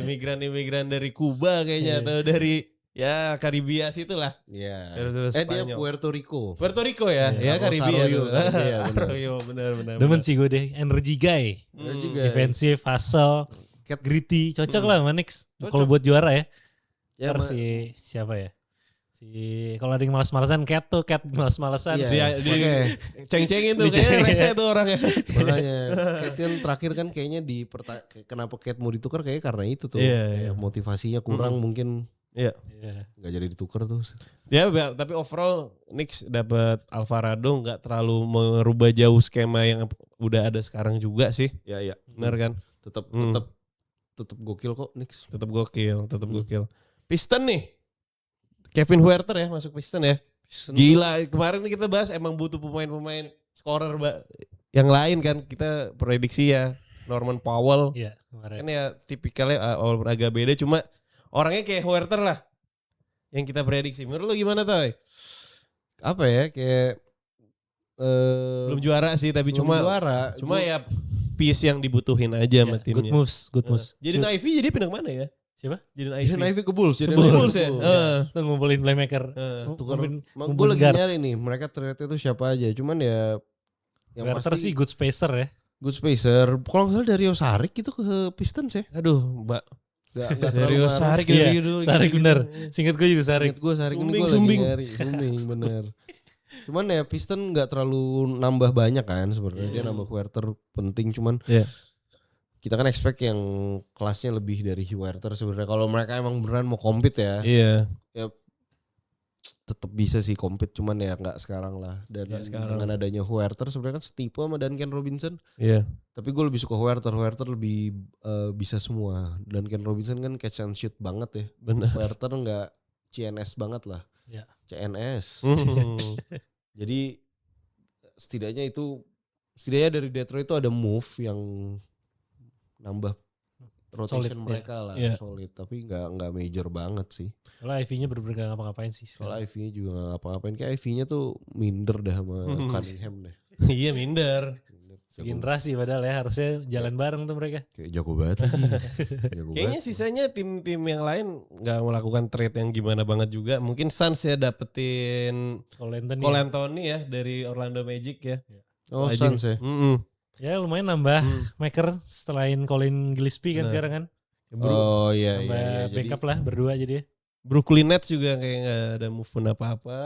Imigran dari Kuba kayaknya atau dari ya Karibia situ lah. Iya. Dia Puerto Rico. Puerto Rico ya. Ya Karibia tuh. Benar. Demen sih gue deh, energy guy. Defensif, hustle, gritty, cocok lah sama Knicks. Kalau buat juara ya. Terus si siapa ya? Kalau ada yang malas-malasan Cat malas-malasan. Ceng-cengin tuh kayaknya rese tuh orangnya. Makanya Cat yang terakhir kan kayaknya kenapa Cat mau ditukar kayaknya karena itu tuh. Motivasinya kurang mungkin. Iya. Gak jadi ditukar tuh. Ya tapi overall Knicks dapat Alvarado gak terlalu merubah jauh skema yang udah ada sekarang juga sih. Iya. Benar kan? Tetap gokil kok Knicks. Tetap gokil. Piston nih. Kevin Huerter ya masuk Piston ya. Gila, kemarin kita bahas emang butuh pemain-pemain scorer yang lain kan. Kita prediksi ya Norman Powell. Iya, kemarin. Kan ya tipikalnya agak beda cuma orangnya kayak Huerter lah. Yang kita prediksi. Menurut lu gimana Toy? Apa ya kayak belum juara sih tapi cuma ya piece yang dibutuhin aja sama timnya. Good moves. Jadi Ivy jadi pindah kemana ya? Siapa? Jaden Ivey ke Bulls. Ya. Tuh ngumpulin playmaker. Gue lagi nyari nih mereka ternyata itu siapa aja. Cuman ya yang pasti sih good spacer ya. Good spacer. Kalau nggak salah Dario Saric itu ke Pistons ya. Aduh mbak. Gak Dario Saric. Saric bener. Singkat gue juga Saric. Gue Saric ini gue lagi nyari. Sumbing bener. Cuman ya Piston gak terlalu nambah banyak kan sebenarnya. Dia nambah Huerter penting cuman. Kita kan expect yang kelasnya lebih dari Huerter sebenarnya. Kalau mereka emang beneran mau compete ya. Iya. Ya tetap bisa sih compete cuman ya nggak sekarang lah. Dan dengan adanya Huerter sebenarnya kan setipe sama Duncan Robinson. Iya. Tapi gue lebih suka Huerter. Huerter lebih bisa semua. Duncan Robinson kan catch and shoot banget ya. Benar. Huerter nggak CNS banget lah. Ya. CNS. Jadi setidaknya dari Detroit itu ada move yang nambah rotation Solid, mereka lah Iya. solid, tapi nggak major banget sih. Kalau IV-nya bener-bener gak ngapa-ngapain sih. Kalau IV-nya juga nggak ngapa-ngapain, kayak IV-nya tuh minder dah sama Cunningham deh. Iya minder. Generasi padahal ya harusnya jalan bareng tuh mereka. Kayak jago banget lagi. Jago Kayaknya banget. sisanya tim-tim yang lain nggak melakukan trade yang gimana banget juga. Mungkin Suns ya dapetin Cole Anthony. Cole Anthony ya dari Orlando Magic ya. Oh, Anjing. Suns ya. Ya lumayan nambah maker selain Colin Gillespie kan Nah. sekarang kan. Oh iya Nambah iya. backup lah berdua jadi. Brooklyn Nets juga kayak nggak ada movement apa-apa.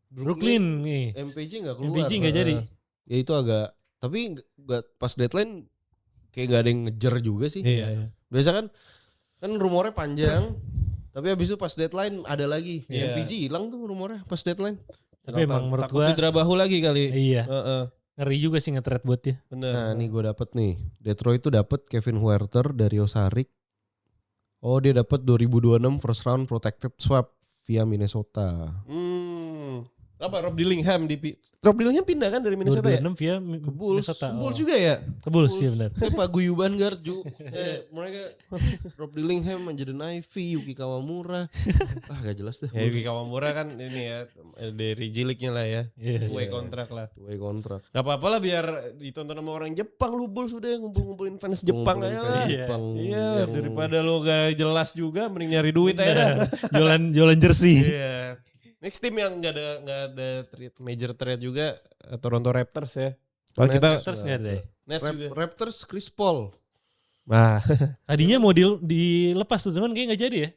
Brooklyn nih. MPJ nggak keluar. MPJ nggak jadi. Ya itu agak, tapi nggak pas deadline kayak nggak ada yang ngejar juga sih. Iya. Biasa kan rumornya panjang, tapi habis itu pas deadline ada lagi. Iya. MPJ hilang tuh rumornya pas deadline. Tapi emang menurut takut gua cedera bahu lagi kali. iya Heeh. ngeri juga sih nge-trade buat dia. Bener. Nah nih gue dapet nih, Detroit tuh dapet Kevin Huerter dari Saric. Oh dia dapet 2026 first round protected swap via Minnesota. Apa Rob Dillingham Rob Dillingham pindah kan dari Minnesota ya? 26 via Ke Bulls. Minnesota. Ke Bulls juga ya? Ke Bulls sih benar. Paguyuban guard Ju. Mereka Rob Dillingham, Jaden Ivey, Yuki Kawamura. Gak jelas deh. Ya Yuki Kawamura kan ini ya dari Jiliknya lah ya. Iya. Way kontrak lah. Way kontrak. Gak apa-apa lah biar ditonton sama orang Jepang lu Bulls udah ngumpul-ngumpulin fans Jepang Ngumpulin aja fans lah. Jepang Iya yang- daripada lu gak jelas juga mending nyari duit aja. jualan jersey. Iya. Next team yang gak ada trade, major trade juga Toronto Raptors ya. Kalau kita Raptors nggak ada ya? Nets juga. Raptors Chris Paul. Nah, Tadinya mau dilepas tuh teman kayak nggak jadi ya.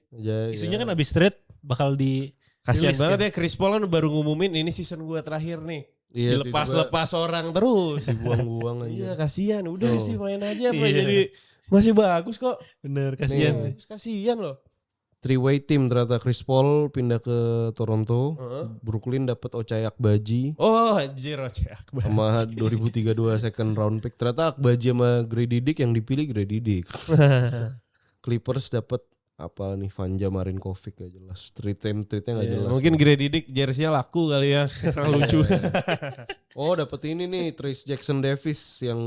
Isunya kan abis trade bakal di kasihan rilis banget kan. ya Chris Paul kan baru ngumumin ini season gua terakhir nih. Iya, Dilepas-lepas orang terus. buang-buang aja. Iya kasihan, udah Oh. sih main aja apa Iya. jadi masih bagus kok. bener kasihan Nih. sih. Kasihan loh. Three-way team ternyata Chris Paul pindah ke Toronto. Heeh. Brooklyn dapat Ochai Akbaji Oh anjir Ocek. sama 2032 second round pick. Ternyata Akbaji sama Grady Dick yang dipilih Grady Dick. Clippers dapat apa nih Vanja Marinkovic gak jelas. Trade-nya gak Iya, jelas. mungkin Grady Dick jersey-nya laku kali ya. Karena lucu. Oh dapat ini nih Trace Jackson Davis yang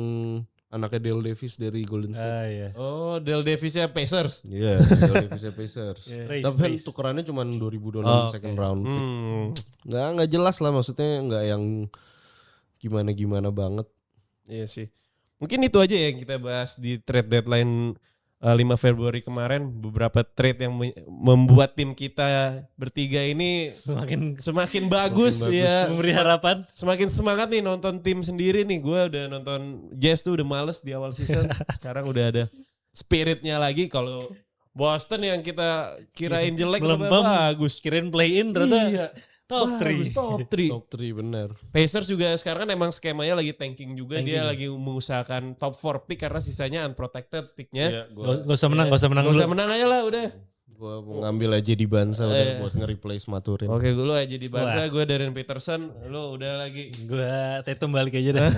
anaknya Dale Davis dari Golden State. Ah iya. Oh, Dale Davis-nya Pacers. Iya, Dale Davisnya Pacers. Race, Tapi kan race. tukerannya cuma 2026 Oh, second oke. round pick. Nggak jelas lah maksudnya nggak yang gimana banget. Iya sih. Mungkin itu aja ya yang kita bahas di trade deadline 5 Februari kemarin. Beberapa trade yang membuat tim kita bertiga ini semakin bagus bagus. ya. Memberi harapan. Semakin semangat nih nonton tim sendiri nih. Gue udah nonton Jazz tuh udah males di awal season. Sekarang udah ada spiritnya lagi. Kalau Boston yang kita kirain jelek ternyata Melembam. bagus. Kirain play in ternyata Iya. top 3. Top 3. Top 3 benar. Pacers juga sekarang kan emang skemanya lagi tanking juga. Tanking. Dia lagi mengusahakan top 4 pick karena sisanya unprotected picknya. Gak usah menang, gak usah menang Gak dulu. usah menang aja lah udah. Gue mau ngambil aja di Bansa udah buat nge-replace Maturin. Oke lu aja di Barca, Wah. gue Darren Peterson. Lu udah lagi. Gue Tatum balik aja deh.